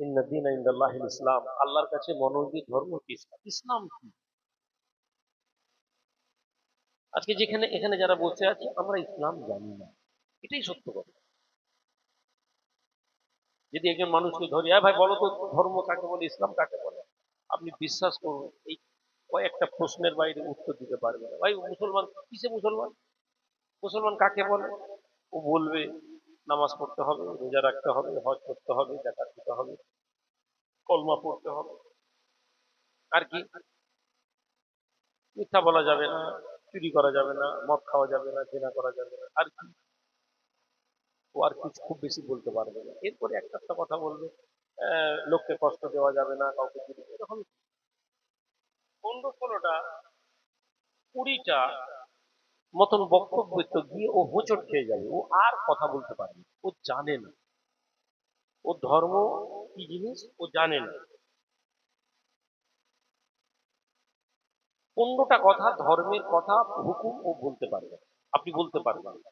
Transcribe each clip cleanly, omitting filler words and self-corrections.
ইন্না দীনা ইনদাল্লাহিল ইসলাম, আল্লাহর কাছে মনোনীত ধর্ম কি ইসলাম। ইসলাম কি? আজকে যেখানে এখানে যারা বসে আছে আমরা ইসলাম জানি না, এটাই সত্য কথা। যদি একজন মানুষকে ধরি, হ্যাঁ ভাই বলো তো ধর্ম কাকে বলে, ইসলাম কাকে বলে, আপনি বিশ্বাস করুন এই কয়েকটা প্রশ্নের বাইরে উত্তর দিতে পারবে না। ভাই মুসলমান কিসে মুসলমান, মুসলমান কাকে বলে, ও বলবে নামাজ পড়তে হবে, রোজা রাখতে হবে, হজ করতে হবে, যাকাত দিতে হবে, কলমা পড়তে হবে, আর কি, মিথ্যা বলা যাবে না, চুরি করা যাবে না, মদ খাওয়া যাবে না, জেনা করা যাবে না, আর কি, ও আর কিছু খুব বেশি বলতে পারবে না। এরপরে একটা একটা কথা বলবে, লোককে কষ্ট দেওয়া যাবে না, কাউকে চুরি, এরকম 15-16টা 20টা মতন বক্তব্য তো গিয়ে ও হোঁচট খেয়ে যাবে, ও আর কথা বলতে পারবে না। ও জানে না, ও ধর্ম কি জিনিস ও জানে না। 15টা কথা ধর্মের কথা হুকুম ও বলতে পারবে না। আপনি বলতে পারবেন না।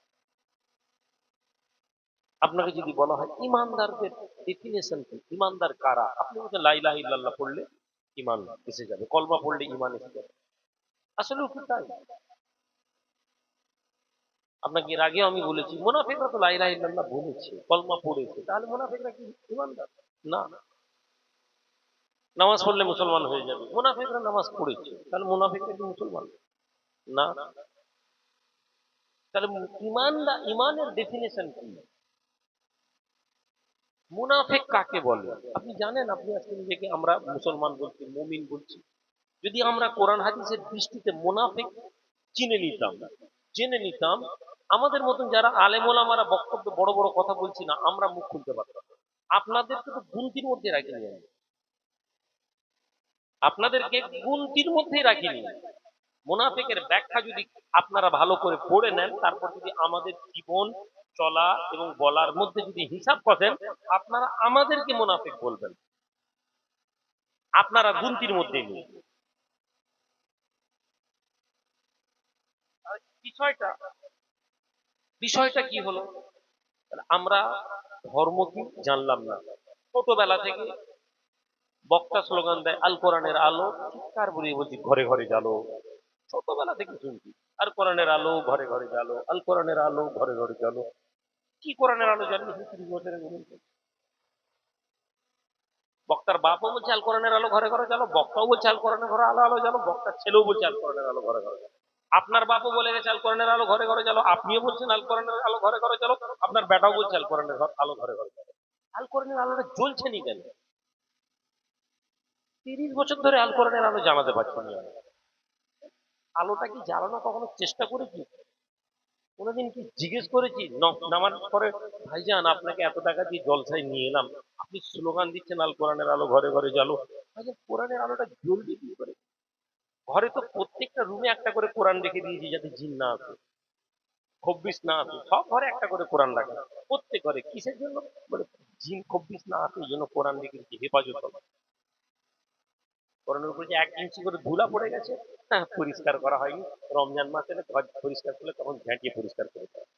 আপনাকে যদি বলা হয় ইমানদারদের ডেফিনেশন কি, ইমানদার কারা, আপনি বলছেন লা ইলাহা ইল্লাল্লাহ পড়লে ইমান এসে যাবে, কলমা পড়লে ইমান এসে যাবে। আসলে কি তাই? আপনাকে এর আগেও আমি বলেছি মুনাফিকরা তো লা ইলাহা ইল্লাল্লাহ বলেছে, কলমা পড়েছে, তাহলে মুনাফিকরা কি ইমানদার? না। নামাজ পড়লে মুসলমান হয়ে যাবে, মুনাফিকরা নামাজ পড়েছে, তাহলে মুনাফিকরা কি মুসলমান? না। তাহলে ইমানের ডেফিনেশন কি, মুনাফিক কাকে বলে আপনি জানেন? আপনি আজকে নিজেকে আমরা মুসলমান বলছি, মুমিন বলছি। যদি আমরা কোরআন হাদিসের দৃষ্টিতে মুনাফিক চিনে নিতাম, জেনে নিতাম, আমাদের মতন যারা আলেম ওলামারা বক্তব্য বড় বড় কথা বলছি না, আমরা মুখ খুলতে পারতাম। আপনাদেরকে তো গুনতির মধ্যে রাখিনি আমি, আপনাদেরকে গুনতির মধ্যেই রাখিনি। মুনাফিকের ব্যাখ্যা যদি আপনারা ভালো করে পড়ে নেন, তারপর যদি আমাদের জীবন চলা এবং বলার মধ্যে যদি হিসাব করেন, আপনারা আমাদেরকে মুনাফিক বলবেন, আপনারা গুনতির মধ্যে নেই। বিষয়টা বিষয়টা কি হলো, আমরা ধর্ম কি জানলাম না। ছোটবেলা থেকে বক্তা স্লোগান দেয় আল কোরআনের আলো, চিৎকার বুলিয়ে বলছি ঘরে ঘরে জ্বালো, ছোটবেলা থেকে শুনছি। আর কোরআনের আলো ঘরে ঘরে জ্বালো, আল কোরআনের আলো ঘরে ঘরে জ্বালো। কি কোরআনের আলো জ্বালিয়ে 30 বছরে বলুন তো? বক্তার বাপও বলছে আল কোরআনের আলো ঘরে ঘরে জ্বালো, বক্তাও বলছে আল কোরআনের ঘরে আলো আলো জ্বালো, বক্তার ছেলেও বলছে আল কোরআনের আলো ঘরে ঘরে জ্বালো। আপনার বাপও বলে গেছে আল কোরআনের আলো ঘরে ঘরে জ্বালো, আপনিও বলছেন আল কোরআনের আলো ঘরে ঘরে জ্বালো, আপনার বেটাও বলছে আল কোরআনের আলো ঘরে ঘরে জ্বালো। আল কোরআনের আলোটা জ্বলছে নি কেন? 30 বছর ধরে আল কোরআনের আলো জ্বালাতে পারছি না। আলোটা কি জ্বালানো কখনো চেষ্টা করেছি? কোনোদিন কি জিজ্ঞেস করেছি নামার পরে, ভাইজান আপনাকে এত টাকা দিয়ে জলসায় নিয়ে এলাম, আপনি স্লোগান দিচ্ছেন আল কোরআনের আলো ঘরে ঘরে জ্বালো, ভাইজান কোরআনের আলোটা জ্বলবে কি করে? ঘরে তো প্রত্যেকটা রুমে একটা করে কোরআন রেখে দিয়েছি, যাতে জিন না আসে, খব্বিস না আসে, সব ঘরে একটা করে কোরআন রাখা, প্রত্যেক ঘরে। কিসের জন্য? বলে জিন খব্বিস না আসে, এই জন্য কোরআন রেখে দিয়েছি, হেফাজত হবে। কোরআনের উপরে যে 1 ইঞ্চি করে ধুলা পড়ে গেছে, হ্যাঁ পরিষ্কার করা হয়নি, রমজান মাসে ঘর পরিষ্কার করলে তখন ঝাঁটিয়ে পরিষ্কার করে দেয়।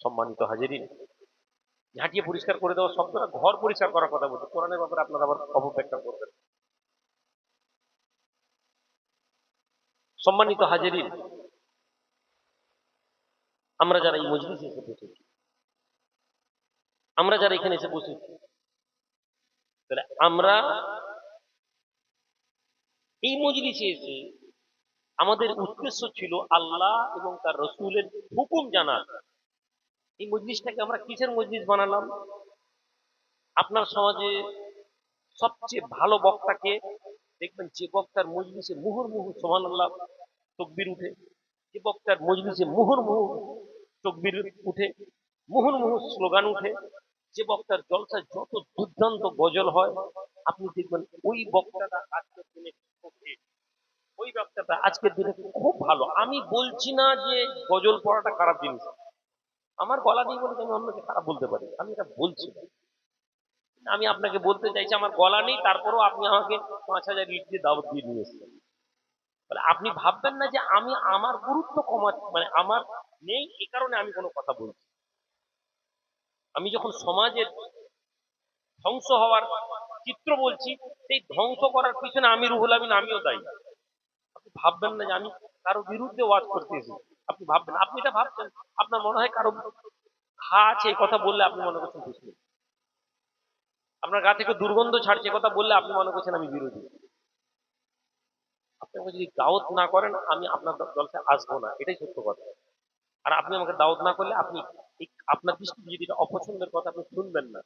সম্মানিত হাজিরিন, ঝাঁটিয়ে পরিষ্কার করে দেওয়া শব্দটা ঘর পরিষ্কার করার কথা বলছে, কোরআনের ব্যাপারে আপনারা আবার অপব্যাখ্যা করবেন। সম্মানিত হাজিরিন, আমরা যারা এই মজলিসে এসে বসেছি, আমরা যারা এখানে এসে বসেছি, তাহলে আমরা এই মজলিসে এসে আমাদের উদ্দেশ্য ছিল আল্লাহ এবং তার রসুলের হুকুম জানা। এই মজলিসটাকে আমরা কিসের মজলিস বানালাম? আপনার সমাজে সবচেয়ে ভালো বক্তাকে দেখবেন, যে বক্তার মজলিসে মুহুর্মুহু সুবহানাল্লাহ তকবির উঠে, যে বক্তার মজলিসে মুহুর্মুহু তকবির উঠে, মুহুর্মুহু স্লোগান উঠে, যে বক্তার জলসায় যত দুর্দান্ত গজল হয়, আপনি দেখবেন ওই বক্তাটা আজকের দিনে ওই বক্তাটা আজকের দিনে খুব ভালো। আমি বলছি না যে গজল পড়াটা খারাপ জিনিস, আমার গলা নেই বলে আমি অন্যকে খারাপ বলতে পারি, আমি এটা বলছি না। আমি আপনাকে বলতে চাইছি আমার গলা নেই, তারপরেও আপনি আমাকে 5,000 ইট দিয়ে দাওয়াত দিয়ে নিয়ে এসেছেন। আপনি ভাববেন না যে আমি আমার গুরুত্ব কমা, মানে আমার নেই এ কারণে আমি কোনো কথা বলছি। আমি যখন সমাজের ধ্বংস হওয়ার চিত্র বলছি, সেই ধ্বংস করার পিছনে আমি রুহুল আমিন আমিও দায়ী। আপনি ভাববেন না যে আমি কারো বিরুদ্ধে ওয়াজ করতে এসেছি, আপনি ভাববেন, আপনি এটা ভাবছেন, আপনার মনে হয় কারো ঘা আছে এই কথা বললে আপনি মনে করছেন মুসলিম, আপনার গা থেকে দুর্গন্ধ ছাড়ছে কথা বললে আপনি মনে করছেন আমি বিরোধী। আপনি আমাকে যদি দাওয়াত না করেন আমি আপনার দলকে আসবো না, এটাই সত্য কথা। আর আপনি আমাকে দাওয়াত না করলে আপনি আপনার দৃষ্টিতে যদি এটা অপছন্দের কথা আপনি শুনবেন না।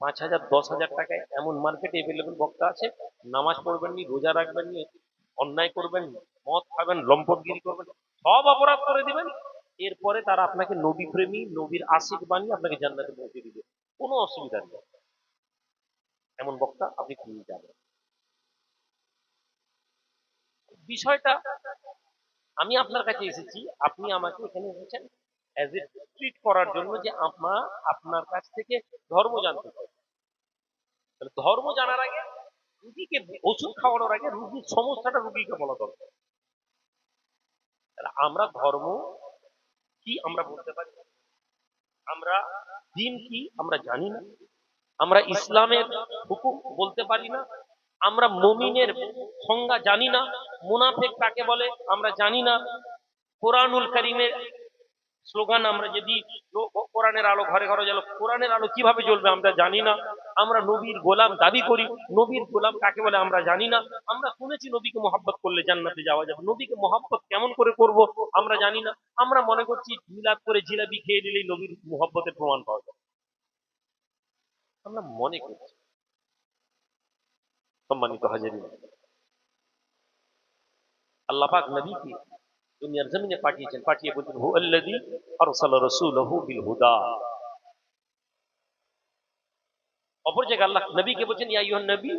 5,000 10,000 টাকায় এমন মার্কেটে এভেলেবেল বক্তা আছে, নামাজ পড়বেন নি, রোজা রাখবেন নি, অন্যায় করবেন, মদ খাবেন, লম্পটগিরি করবেন, সব অপরাধ করে দিবেন, এরপরে তারা আপনাকে নবী প্রেমী নবীর আশিক বানিয়ে আপনাকে জান্নাতে পৌঁছে দিবে, কোনো অসুবিধা নেই। এমন বক্তা আপনি খুঁজে যাবেন। বিষয়টা আমি আপনার কাছে এসেছি, আপনি আমাকে এখানে এসেছেন অ্যাজ এ ট্রিট করার জন্য, যে আপনার কাছ থেকে ধর্ম জানতে চাই। তাহলে ধর্ম জানার আগে, রুগীকে ওষুধ খাওয়ানোর আগে রুগীর সমস্যাটা রুগীকে বলা দরকার। তাহলে আমরা ধর্ম কি আমরা বলতে পারি, আমরা দিন কি আমরা জানি না, আমরা ইসলামের হুকুম বলতে পারি না, আমরা মুমিনের সংজ্ঞা জানি না, মুনাফিক কাকে বলে আমরা জানি না, কোরআনুল কারীমের স্লোগান আমরা যদি কোরআনের আলো ঘরে ঘরে জ্বলো, কোরআনের আলো কিভাবে জ্বলবে আমরা জানি না, আমরা নবীর গোলাম দাবি করি, নবীর গোলাম কাকে বলে আমরা জানি না, আমরা শুনেছি নবীকে মহব্বত করলে জান্নাতে যাওয়া যাবে, নবীকে মহব্বত কেমন করে করব আমরা জানি না, আমরা মনে করছি মিলাদ করে জিলাপি খেয়ে নিলেই নবীর মহব্বতের প্রমাণ পাওয়া যাবে, আমরা মনে করছি। সম্মানিত হাজিরিন, আল্লাহ পাক নবীকে দুনিয়ার জমিনে পাঠিয়েছেন, পাঠিয়ে বলছেন হুয়াল্লাযী আরসালা রাসূলাহু বিল হুদা। অপর জায়গায় আল্লাহ নবীকে বলছেন ইয়া আইয়ুহান নবী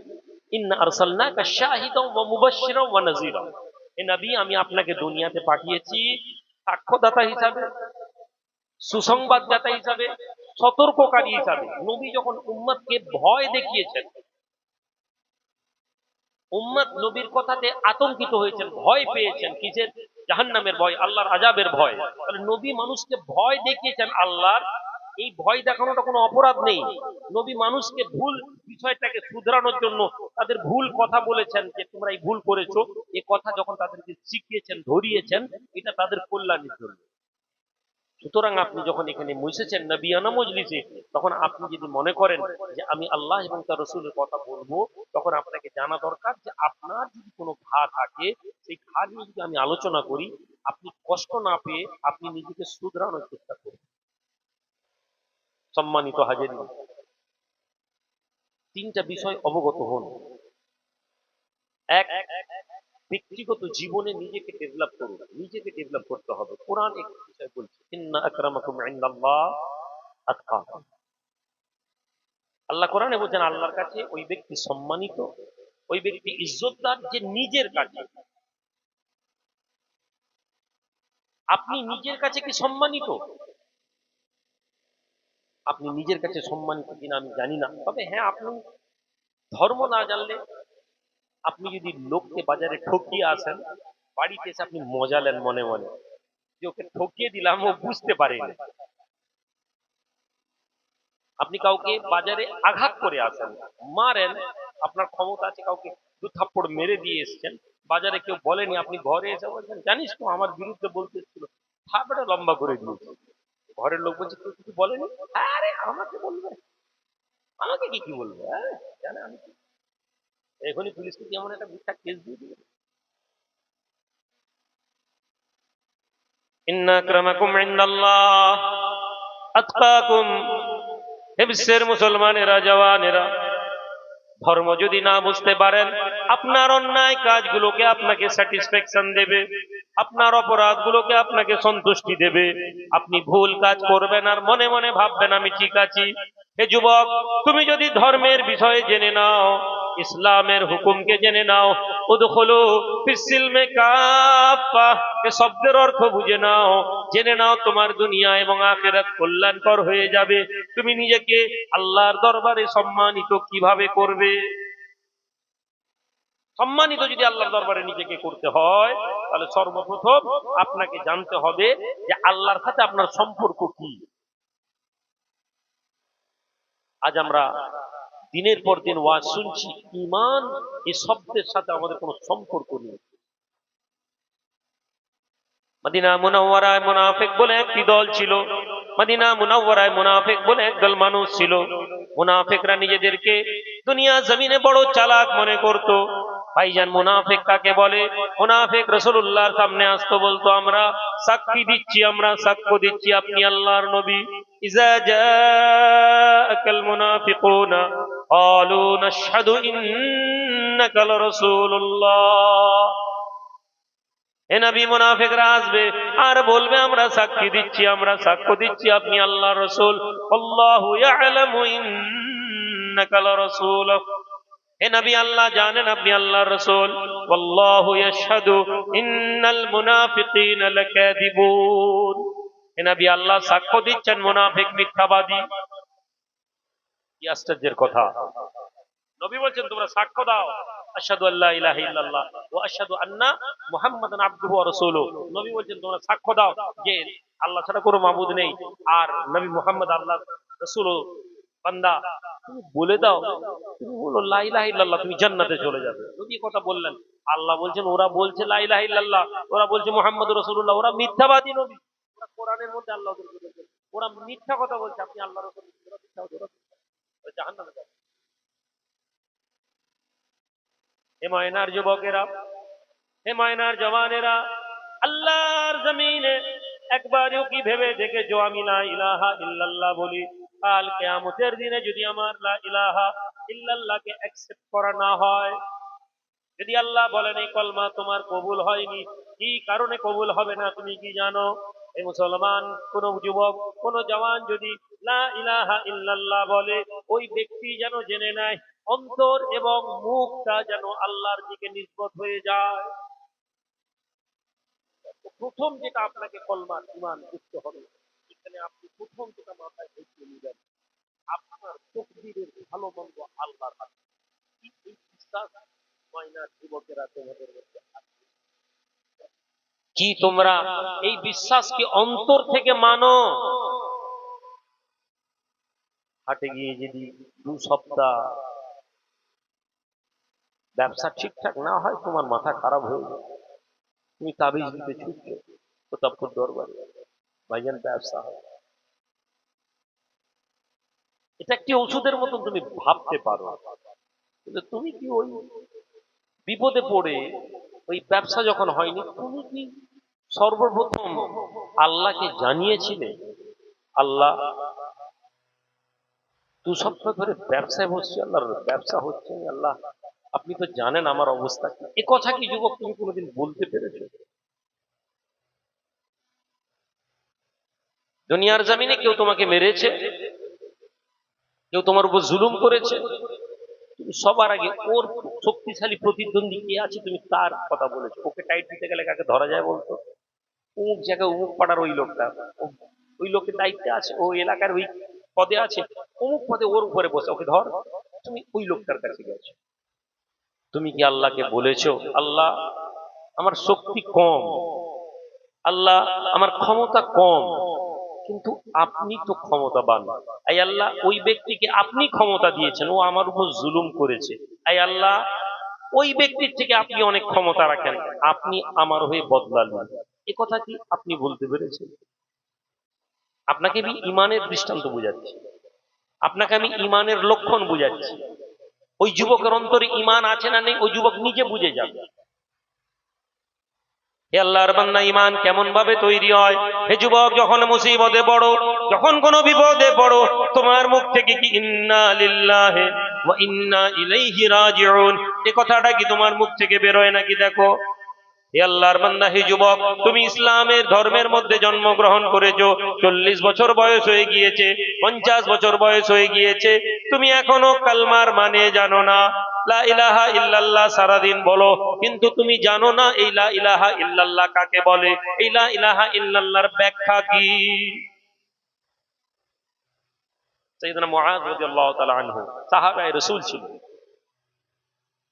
ইন্না আরসালনাকা শাহিদাও ওয়া মুবাশশিরাও ওয়া নাযীরা। হে নবী, আমি আপনাকে দুনিয়াতে পাঠিয়েছি সাক্ষ্যদাতা হিসাবে, সুসংবাদদাতা হিসাবে, সতর্ককারী হিসাবে। নবী যখন উম্মতকে ভয় দেখিয়েছেন, উম্মত নবীর কথাতে আতঙ্কিত হয়েছেন, ভয় পেয়েছেন, কিসের? জাহান্নামের ভয়, আল্লাহর আযাবের ভয়। তাহলে নবী মানুষকে ভয় দেখিয়েছেন আল্লাহর, এই ভয় দেখানোটা কোনো অপরাধ নেই। নবী মানুষকে ভুল বিষয়টাকে শুধরানোর জন্য তাদের ভুল কথা বলেছেন, যে তোমরা এই ভুল করেছো, এই কথা যখন তাদেরকে শিখিয়েছেন, ধরিয়েছেন, এটা তাদের কল্যাণের জন্য। সুতরাং আপনি যখন এখানে বসেছেন নবিয়ানা মজলিসে, তখন আপনি যদি মনে করেন যে আমি আল্লাহ এবং তার রসুলের কথা বলবো, তখন আপনাকে জানা দরকার যে আপনার যদি কোনো ঘা থাকে, সেই ঘা নিয়ে যদি আমি আলোচনা করি, আপনি কষ্ট না পেয়ে আপনি নিজেকে শুধরানোর চেষ্টা করুন। সম্মানিত হাজিরিন, তিনটা বিষয় অবগত হন। এক, ব্যক্তিগত জীবনে নিজেকে ডেভেলপ করুন, নিজেকে ডেভেলপ করতে হবে। কোরআন এক বিষয় বলছে ইন্না আকরামাকুম ইনদাল্লাহ আতকাকুম। আল্লাহ কোরআনে বলছেন আল্লাহর কাছে ওই ব্যক্তি সম্মানিত, ওই ব্যক্তি ইজ্জতদার যে নিজের কাছে। আপনি নিজের কাছে কি সম্মানিত? আপনি নিজের কাছে সম্মানিত কিনা আমি জানি না, তবে হ্যাঁ, আপনি ধর্ম না জানলে আপনি যদি লোককে বাজারে ঠকিয়ে আসেন, বাড়িতে এসে আপনি মজা নেন মনে মনে যে ওকে ঠকিয়ে দিলাম, ও বুঝতে পারেনি। আপনি কাউকে বাজারে আঘাত করে আসেন, মারেন, আপনার ক্ষমতা আছে, কাউকে দু থাপ্পড় মেরে দিয়ে এসছেন, বাজারে কেউ বলেনি, আপনি ঘরে এসে বলছেন জানিস তো আমার বিরুদ্ধে বলতে এসেছিল, থাপড়ে লম্বা করে দিয়েছে। ঘরের লোক বলছে কেউ কিছু বলেনি, আরে আমাকে বলবে, আমাকে কি কি বলবে, জানে আমি এখনই পুলিশকে দিয়ে এমন একটা মিথ্যা কেস দিয়ে দিবে। ইন্না আকরামাকুম ইনদাল্লাহ আতকাকুম। হে বিশ্বের মুসলমানেরা, জওয়ানেরা, ধর্ম যদি না বুঝতে পারেন, আপনার অন্যায় কাজগুলোকে আপনাকে স্যাটিসফ্যাকশন দেবে, আপনার অপরাধগুলোকে আপনাকে সন্তুষ্টি দেবে, আপনি ভুল কাজ করবেন আর মনে মনে ভাববেন আমি ঠিক আছি। হে যুবক, তুমি যদি ধর্মের বিষয়ে জেনে নাও, ইসলামের হুকুমকে জেনে নাও, উদখুলু ফিস-সিলমে কাফা, এ শব্দের অর্থ বুঝে নাও, জেনে নাও, তোমার দুনিয়া এবং আখিরাত কল্যাণকর হয়ে যাবে। তুমি নিজেকে আল্লাহর দরবারে সম্মানিত কিভাবে করবে? সম্মানিত যদি আল্লাহর দরবারে নিজেকে করতে হয়, তাহলে সর্বপ্রথম আপনাকে জানতে হবে যে আল্লাহর সাথে আপনার সম্পর্ক কি। আজ আমরা দিনের পর দিন ওয়াজ শুনছি, ঈমান এই শব্দের সাথে আমাদের কোনো সম্পর্ক নেই। মদিনা মুনাওয়ারায় মুনাফিক বলে একটি দল ছিল। মদিনা মুনাওয়ারায় মুনাফিক বলে একদল মানুষ ছিল। মুনাফিকরা নিজেদেরকে দুনিয়া জমিনে বড় চালাক মনে করত। ভাইজান, মুনাফিক কাকে বলে? মুনাফিক রাসূলুল্লাহর সামনে আসতো, বলতো আমরা সাক্ষী দিচ্ছি, আমরা সাক্ষ্য দিচ্ছি আপনি আল্লাহর নবী। ইজা জাআকাল মুনাফিকুনা ক্বালু নাশহাদু ইন্নাকা লারাসূলুল্লাহ। হে নবী, মুনাফিকরা আসবে আর বলবে আমরা সাক্ষী দিচ্ছি, আমরা সাক্ষ্য দিচ্ছি আপনি আল্লাহর রাসূল। আল্লাহু ইয়ালামু ইন্নাকা লারাসূলুহ। হে নবী, আল্লাহ জানেন আপনি আল্লাহর রাসূল। ওয়াল্লাহু ইয়াশহাদু ইন্নাল মুনাফিকিনা লাকাযিবুন। হে নবী, আল্লাহ সাক্ষ্য দিচ্ছেন মুনাফিক মিথ্যাবাদী। কি আশ্চর্যের কথা! নবী বলছেন তোমরা সাক্ষ্য দাও, আশহাদু আল্লা ইলাহা ইল্লাল্লাহ ওয়া আশহাদু আন্না মুহাম্মাদান আবদুহু ওয়া রাসূলুহু। নবী বলছেন তোমরা সাক্ষ্য দাও যে আল্লাহ ছাড়া কোনো মাবুদ নেই আর নবী মুহাম্মদ আল্লাহর রাসূল বান্দা। তুমি বলে দাও, তুমি বলো লা ইলাহা ইল্লাল্লাহ, তুমি জান্নাতে চলে যাবে। নবী কথা বললেন। আল্লাহ বলছেন ওরা বলছে লা ইলাহা ইল্লাল্লাহ, ওরা বলছে মুহাম্মদুর রাসূলুল্লাহ, ওরা মিথ্যাবাদী নবী। ওরা কোরআনের মধ্যে আল্লাহ ওদেরকে বলেছেন ওরা মিথ্যা কথা বলছে আপনি আল্লাহর রাসূল, ওরা মিথ্যা, ওরা জাহান্নামে যাবে। হে ময়নার যুবকেরা, হে ময়নার জওয়ানেরা, আল্লাহর জমিনে একবারও কি ভেবে দেখেছো আমি লা ইলাহা ইল্লাল্লাহ বলি, কাল কিয়ামতের দিনে যদি আমার লা ইলাহা ইল্লাল্লাহকে অ্যাকসেপ্ট করা না হয়, যদি আল্লাহ বলেন এই কলমা তোমার কবুল হয়নি, কি কারণে কবুল হবে না তুমি কি জানো? এই মুসলমান কোন যুবক, কোন জওয়ান যদি লা ইলাহা ইল্লাল্লাহ বলে, ওই ব্যক্তি যেন জেনে নেয় অন্তর এবং মুখটা যেন আল্লাহর দিকে নিসবত হয়ে যায়। প্রথম যেটা আপনাকে কলমার ঈমান বুঝতে হবে, এখানে আপনি প্রথম যেটা মাথায় ঢুকিয়ে নেবেন, আপনার তাকদীরের ভালো মন্দ আল্লাহর হাতে। এই বিশ্বাস ময়নার যুবকেরা তোমাদের মধ্যে আছে কি? তোমরা এই বিশ্বাসকে অন্তর থেকে মানো? হাটে গিয়ে যদি 2 সপ্তাহ ব্যবসা ঠিকঠাক না হয়, তোমার মাথা খারাপ হয়ে যায়, তুমি তাবিজ দিতে ছুটছো প্রতাপপুর দরবারে, ভাইজান ব্যবসা হয়। এটা একটি ওষুধের মতন তুমি ভাবতে পারো, কিন্তু তুমি কি ওই বিপদে পড়ে ওই ব্যবসা যখন হয়নি, তুমি কি সর্বপ্রথম আল্লাহকে জানিয়েছিলে? আল্লাহ 2 সপ্তাহ ধরে ব্যবসায় বসছি, আল্লাহর ব্যবসা হচ্ছে না, আল্লাহ আপনি তো জানেন আমার অবস্থা কি। এ কথা কি যুবক তুমি কোনোদিন বলতে পেরেছো? দুনিয়ার জমিনে কেউ তোমাকে মেরেছে, কেউ তোমার উপর জুলুম করেছে, তুমি সবার আগে ওর শক্তিশালী প্রতিদ্বন্দ্বী কে আছে তুমি তার কথা বলেছো। ওকে টাইট দিতে গেলে কাকে ধরা যায় বলতো? অমুক জায়গায় অমুক পাড়ার ওই লোকটা, ওই লোকের দায়িত্বে আছে, ও এলাকার ওই পদে আছে, অমুক পদে ওর উপরে বসে, ওকে ধর। তুমি ওই লোকটার কাছে গেছো। তুমি কি আল্লাহকে বলেছো আল্লাহ আমার শক্তি কম, আল্লাহ আমার ক্ষমতা কম, কিন্তু আপনি তো ক্ষমতাবান, আই আল্লাহ ওই ব্যক্তিকে আপনি ক্ষমতা দিয়েছেন, ও আমার উপর জুলুম করেছে, আই আল্লাহ ওই ব্যক্তির থেকে আপনি অনেক ক্ষমতা রাখেন, আপনি আমার হয়ে বদলা নেন। এ কথা কি আপনি বলতে পেরেছেন? আপনাকে আমি ইমানের দৃষ্টান্ত বুঝাচ্ছি, আপনাকে আমি ইমানের লক্ষণ বুঝাচ্ছি। ওই যুবকের অন্তরে ইমান আছে না নেই, ওই যুবক নিজে বুঝে যাবে। হে আল্লাহর বান্দা, ঈমান কেমন ভাবে তৈরি হয়? হে যুবক, যখন মুসিবতে পড়ো, যখন কোনো বিপদে পড়ো, তোমার মুখ থেকে কি ইন্না লিল্লাহি ওয়া ইন্না ইলাইহি রাজিউন এই কথাটা কি তোমার মুখ থেকে বের হয় নাকি? দেখো হে আল্লাহর বান্দা, হে যুবক, তুমি ইসলামের ধর্মের মধ্যে জন্মগ্রহণ করেছো, 40 বছর বয়স হয়ে গিয়েছে, 50 বছর বয়স হয়ে গিয়েছে, তুমি এখনো কালমার মানে জানো না। লা ইলাহা ইল্লাল্লাহ সারাদিন বলো, কিন্তু তুমি জানো না এই লা ইলাহা ইল্লাল্লাহ কাকে বলে, এই লা ইলাহা ইল্লাল্লাহর ব্যাখ্যা কি? সাইয়েদনা মুআয রাদিয়াল্লাহু তাআলা আনহু সাহাবায়ে রাসূল ছিলেন।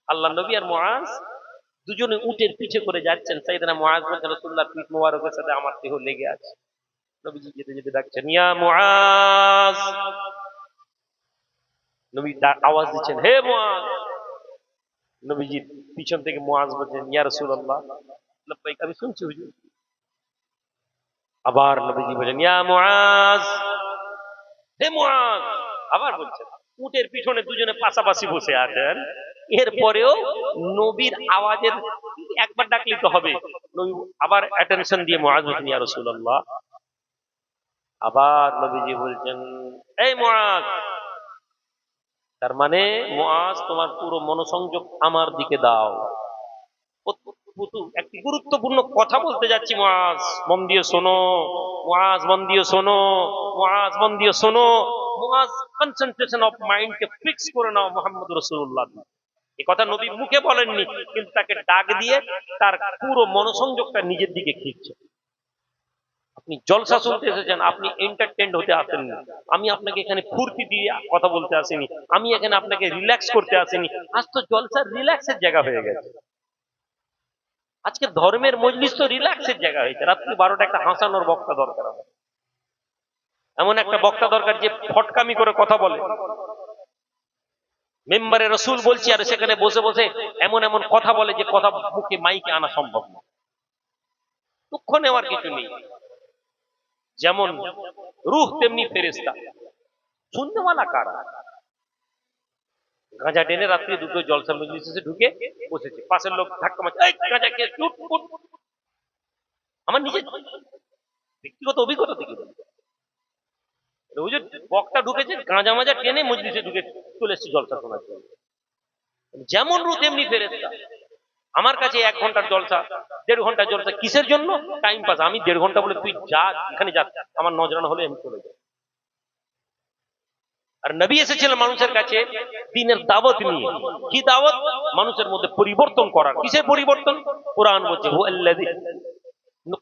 আল্লাহ নবী আর মুআয দুজনে উটের পিঠে করে যাচ্ছেন। সাইয়েদনা মুআয বলেন, রাসূলুল্লাহর পিঠ মোবারকের সাথে আমার দেহ লেগে আছে। নবীজি যেতে যেতে ডাকছেন, ইয়া মুআয, নবী আওয়াজ দিচ্ছেন, হে মুআজ। নবীজি পিছন থেকে মুআজ বলছেন, ইয়া রাসূলুল্লাহ। লাব্বাইক, আমি শুনছি হুজুর। আবার নবীজি বলেন, ইয়া মুআজ, হে মুআজ। আবার বলছেন। উটের পিছনে দুজনে পাশাপাশি বসে আছেন। এরপরেও নবীর আওয়াজের একবার ডাকলে তো হবে। নবী আবার অ্যাটেনশন দিয়ে মুআজ বলছেন, ইয়া রাসূলুল্লাহ। আবার নবীজি বলছেন, এই মুআজ। তার মানে মুআজ, তোমার পুরো মনোসংযোগ আমার দিকে দাও। একটি গুরুত্বপূর্ণ কথা বলতে যাচ্ছি, মুআজ মন দিয়ে শোনো। মুআজ মন দিয়ে শোনো। মুআজ মন দিয়ে শোনো। মুআজ কনসেন্ট্রেশন অফ মাইন্ডকে ফিক্স করে নাও মুহাম্মদ রাসূলুল্লাহ। এই কথা নবী মুখে বলেননি, কিন্তু তাকে ডাক দিয়ে তার পুরো মনোসংযোগটা নিজের দিকে খিঁচছে। আপনি জলসা শুনতে এসেছেন, আপনি এন্টারটেইন হতে আসেননি। আমি আপনাকে এখানে ফুর্তি দিয়ে কথা বলতে আসিনি, আমি এখানে আপনাকে রিল্যাক্স করতে আসিনি। আজ তো জলসার রিল্যাক্সের জায়গা হয়ে গেছে। আজকে ধর্মের মজলিস তো রিল্যাক্সের জায়গা হয়েছে। রাত্রি 12টা একটা হাসানোর বক্তা দরকার, এমন একটা বক্তা দরকার যে ফটকামি করে কথা বলে। মেম্বারে রসুল বলছি আর সেখানে বসে বসে এমন এমন কথা বলে যে কথা মুখে মাইকে আনা সম্ভব না। দুঃখ নেওয়ার কিছু নেই। যেমন রূহ তেমনি ফেরেশতা। শূন্যওয়ালা কারা? গাঁজা টেনে রাত্রি দুটো জলসা মজলিসে ঢুকে বসেছে, পাশের লোক ধাক্কা মারছে, এই গাঁজা কে, চুপ চুপ। আমার নিজের ব্যক্তিগত অভিজ্ঞতা থেকে বলি, ওই যে বক্তা ঢুকেছে গাঁজা মাজা টেনে মজলিসে ঢুকে চলে এসেছে জলসা শোনার জন্য। যেমন রূহ তেমনি ফেরেশতা। আমার কাছে 1 ঘন্টার জলসা, 1.5 ঘন্টার জলসা কিসের জন্য? Time pass. আমি 1.5 ঘন্টা বলে তুই যা, এখানে যা, আমার নজরানা হলে আমি চলে যাই। আর নবী এসেছিলেন মানুষের কাছে দ্বীনের দাওয়াত নিয়ে। কি দাওয়াত? মানুষের মধ্যে পরিবর্তন করার। কিসের পরিবর্তন? কোরআন বলছে, হুয়াল্লাযী,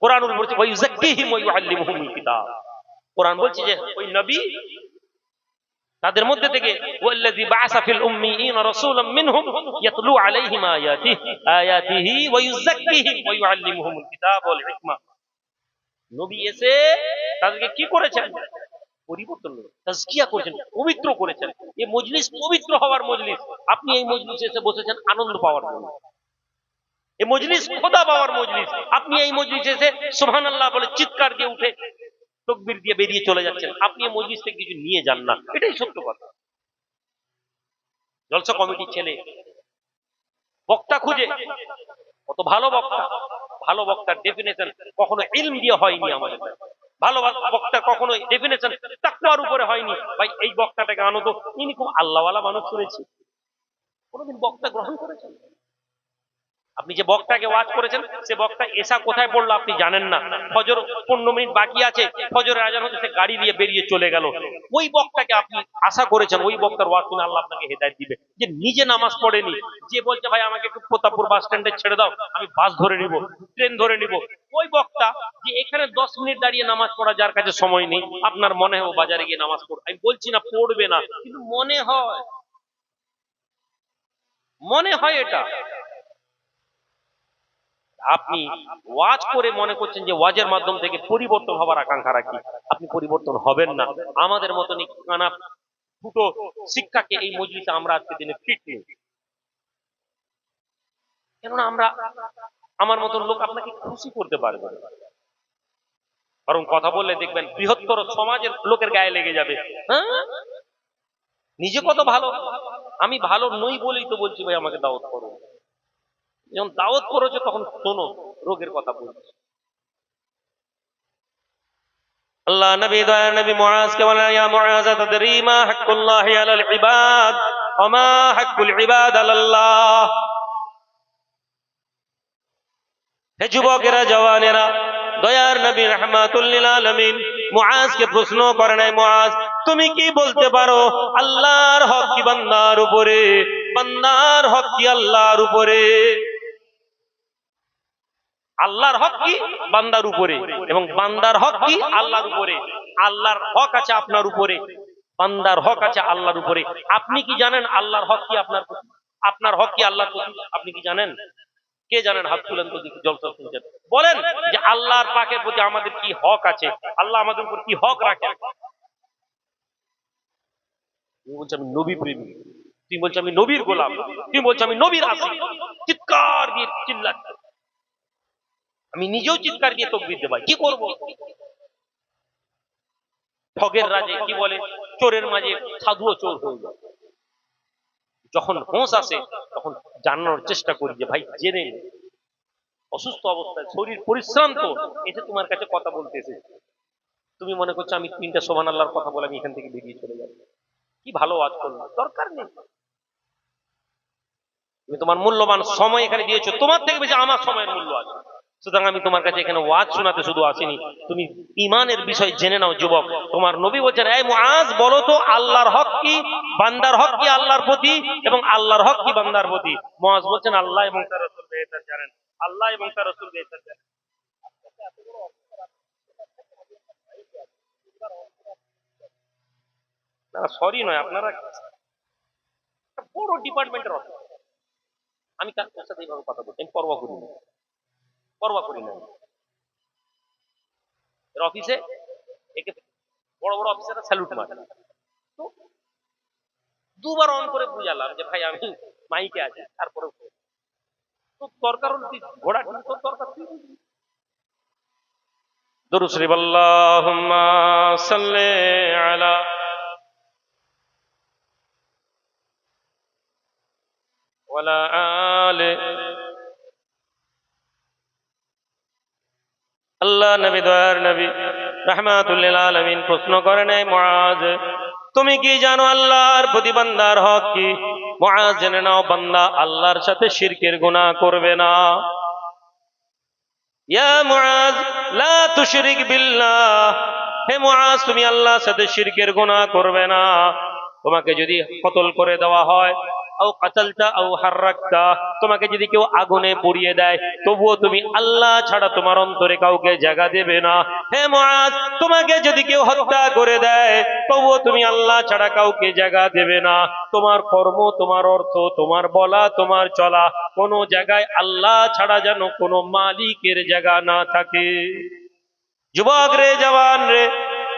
কোরআন বলছে ওয়ায়ুযাক্কিহিম ওয়া ইউআল্লিমুহুমুল কিতাব। কোরআন বলছে যে ওই নবী তাদের মধ্যে থেকে, ওয়াল্লাযী বা'আসা ফিল উম্মিয়িনা রাসূলাম মিনহুম ইয়াতলু আলাইহিম আয়াতিহি ওয়া ইউযাক্কিহিম ওয়া ইউআল্লিমুহুমুল কিতাব ওয়াল হিকমা। নবী এসে তাদেরকে কি করেছেন? পরিবর্তন, তাজকিয়া করেছেন, পবিত্র করেছেন। এই মজলিস পবিত্র হওয়ার মজলিস। আপনি এই মজলিসে এসে বসেছেন আনন্দ পাওয়ার জন্য। এই মজলিস খোদা পাওয়ার মজলিস। আপনি এই মজলিসে এসে সুবহানাল্লাহ বলে চিৎকার দিয়ে উঠে তাকবীর দিয়ে বেরিয়ে চলে যাচ্ছেন। আপনি এই মজলিস থেকে কিছু নিয়ে যান না, এটাই সত্য কথা। জলসা কমিটির ছেলে বক্তা খুঁজে, কত ভালো বক্তা। ভালো বক্তার ডেফিনেশন কখনো ইলম দিয়ে হয়নি আমাদের। ভালো বক্তা কখনো ডেফিনেশন তাকওয়ার উপরে হয়নি। ভাই এই বক্তাটাকে আনো তো, ইনি খুব আল্লাহওয়ালা মানুষ শুনেছি। কোনোদিন বক্তা গ্রহণ করেছেন? আপনি যে বক্তাকে ওয়াজ করেছেন, সে বক্তা এসা কোথায় পড়লো আপনি জানেন না। ফজর 15 মিনিট বাকি আছে, ফজরের আজান হচ্ছে, সে গাড়ি নিয়ে বেরিয়ে চলে গেল। ওই বক্তাকে আপনি আশা করেছেন ওই বক্তার ওয়াজ শুনে আল্লাহ আপনাকে হেদায়েত দিবে। যে নিজে নামাজ পড়েনি, যে বলছে ভাই আমাকে একটু প্রতাপপুর বাস স্ট্যান্ডে ছেড়ে দাও, আমি বাস ধরে নিব, ট্রেন ধরে নিব। ওই বক্তা যে এখানে 10 মিনিট দাঁড়িয়ে নামাজ পড়া যার কাছে সময় নেই, আপনার মনে হয় ও বাজারে গিয়ে নামাজ পড়বে। আমি বলছি না পড়বে না, কিন্তু মনে হয়, মনে হয় এটা। আপনি ওয়াজ করে মনে করছেন যে ওয়াজের মাধ্যম থেকে পরিবর্তন হবার আকাঙ্ক্ষা রাখি, আপনি পরিবর্তন হবেন না। আমাদের মতন কানা ফুটো শিক্ষাকে এই মজলিসে আমরা আজকে দিনে ফিট নেই। কেননা আমরা, আমার মতন লোক আপনাকে খুশি করতে পারবে না, বরং কথা বললে দেখবেন বৃহত্তর সমাজের লোকের গায়ে লেগে যাবে। হ্যাঁ, নিজে কত ভালো, আমি ভালো নই বলেই তো বলছি ভাই আমাকে দাওয়াত করো। যখন দাওয়াত করেছে তখন শোনো, রোগের কথা বলছি। আল্লাহ নবী দয়া নবী মুআজকে বলেন, ইয়া মুআজ তাদরি মা হাক্কুল্লাহি আলাল ইবাদ ওয়া মা হাক্কুল ইবাদ আলাল্লাহ। হে যুবকেরা, জওয়ানেরা, দয়ার নবী রাহমাতুল লিল আলামিন মুআজকে প্রশ্ন করেন, এই মুআজ তুমি কি বলতে পারো আল্লাহর হক কি বান্দার উপরে, বান্দার হক কি আল্লাহর উপরে? আল্লাহর হক কি বান্দার উপরে, এবং বান্দার হক কি আল্লাহর উপরে। আল্লাহর হক আছে আপনার উপরে, বান্দার হক আছে আল্লাহর উপরে। আপনি কি জানেন আল্লাহর হক কি আপনার প্রতি, আপনার হক কি আল্লাহর প্রতি? আপনি কি জানেন? কে জানেন? হাত তুলেন তো দেখি। জলসা শুনছেন, বলেন যে আল্লাহর পাকের প্রতি আমাদের কি হক আছে, আল্লাহ আমাদের উপর কি হক রাখেন। তুমি বলছো আমি নবী প্রেমী, তুমি বলছো আমি নবীর গোলাম, তুমি বলছো আমি নবীর আশিক, চিৎকার দিয়ে চিল্লাচ্ছে। আমি নিজেও চিৎকার দিয়ে তকবীর দেব, কি করব? ঠগের রাজে কি বলে, চোরের মাঝে সাধুও চোর হয়ে যায়। যখন হোঁশ আসে তখন জানানোর চেষ্টা করি যে ভাই জেনে নে। অসুস্থ অবস্থায় শরীর পরিশ্রান্ত, এসে তোমার কাছে কথা বলতে এসেছে, তুমি মনে করছো আমি 3টা সুবহানাল্লাহর কথা বলে আমি এখান থেকে বেরিয়ে চলে যাব। কি ভালো ওয়াজ করলাম, দরকার নেই। তুমি তোমার মূল্যবান সময় এখানে দিয়েছো, তোমার থেকে বেশি আমার সময়ের মূল্য আছে। সুতরাং আমি তোমার কাছে এখানে ওয়াজ শোনাতে শুধু আসিনি, তুমি ইমানের বিষয় জেনে নাও যুবক। তোমার নবী বলছেন, এই মুআজ বলো তো আল্লাহর হক কি, বান্দার হক কি আল্লাহর প্রতি, এবং আল্লাহর হক কি বান্দার প্রতি? মুআজ বলছেন আল্লাহ এবং তার রাসূল বেহতর জানেন, আল্লাহ এবং তার রাসূল বেহতর জানেন। না সরি নয়, আপনারা বড় ডিপার্টমেন্টের অফিস, আমি তার সাথে এইভাবে কথা বলছি, আমি পরোয়া করি না, পরোয়া করি না। এর অফিসে একে বড় বড় অফিসাররা স্যালুট মারে। তো দুবার অন করে বুঝালাম যে ভাই আমি মাইকে আছি, তারপরে তো দরকার হলো তুই ঘোড়া ঠিক তোর দরকার তুই বুঝবি। দরুদ শরীফ আল্লাহুম্মা সাল্লি আলা ওয়ালা আলি। আল্লাহ নবী দয়ার নবী রাহমাতুল লিল আলামিন প্রশ্ন করেন, এই মুআজ তুমি কি জানো আল্লাহর প্রতি বান্দার হক কি? মুআজ জেনে নাও, বান্দা আল্লাহর সাথে শিরকের গুনাহ করবে না। ইয়া মুআজ লা তুশরিক বিল্লাহ, হে মুআজ তুমি আল্লাহর সাথে শিরকের গুনাহ করবে না। তোমাকে যদি কতল করে দেওয়া হয়, আও কাতালতা আও হাররাকতা, তোমাকে যদি কেউ আগুনে পুড়িয়ে দেয়, তবুও তুমি আল্লাহ ছাড়া তোমার অন্তরে কাউকে জায়গা দেবে না। হে মুআজ তোমাকে যদি কেউ হত্যা করে দেয়, তবুও তুমি আল্লাহ ছাড়া কাউকে জায়গা দেবে না। তোমার কর্ম, তোমার অর্থ, তোমার বলা, তোমার চলা, কোনো জায়গায় আল্লাহ ছাড়া যেন কোনো মালিকের জায়গা না থাকে। যুবক রে, জওয়ান রে,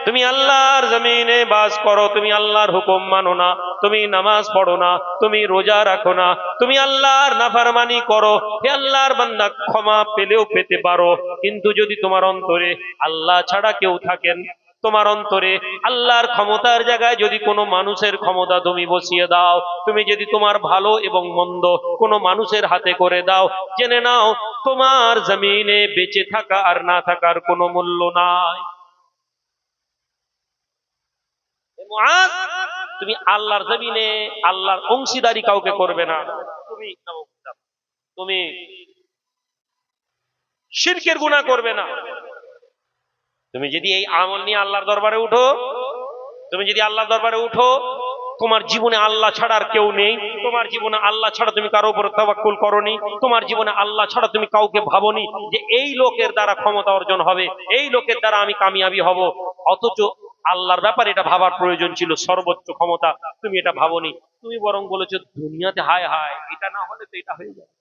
তুমি আল্লাহর জমিনে বাস করো, তুমি আল্লাহর হুকুম মানো না, তুমি নামাজ পড়ো না, তুমি রোজা রাখো না, তুমি আল্লাহর নাফরমানি করো। হে আল্লাহর বান্দা, ক্ষমা পেলেও পেতে পারো, কিন্তু যদি তোমার অন্তরে আল্লাহ ছাড়া কেউ থাকেন, তোমার অন্তরে আল্লাহর ক্ষমতার জায়গায় যদি কোনো মানুষের ক্ষমতা তুমি বসিয়ে দাও, তুমি যদি তোমার ভালো এবং মন্দ কোনো মানুষের হাতে করে দাও, জেনে নাও তোমার জমিনে বেঁচে থাকা আর না থাকার কোনো মূল্য নাই। মুআজ, তুমি আল্লাহর জমিনে আল্লাহর অংশীদারি কাউকে করবে না। তুমি তুমি শিরকের গুনাহ করবে না। তুমি যদি এই আমল নিয়ে আল্লাহর দরবারে উঠো, তুমি যদি আল্লাহর দরবারে উঠো, তোমার জীবনে আল্লাহ ছাড়া আর কেউ নেই, তোমার জীবনে আল্লাহ ছাড়া তুমি কারো উপর তাওয়াক্কুল করোনি, তোমার জীবনে আল্লাহ ছাড়া তুমি কাউকে ভাবোনি যে এই লোকের দ্বারা ক্ষমতা অর্জন হবে, এই লোকের দ্বারা আমি কামিয়াবি হব, অথচ আল্লাহর ব্যাপারে এটা ভাবার প্রয়োজন ছিল, সর্বোচ্চ ক্ষমতা, তুমি এটা ভাবোনি। তুমি বরং বলেছো দুনিয়াতে হায় হায় এটা না হলে তো এটা হয়ে যাবে।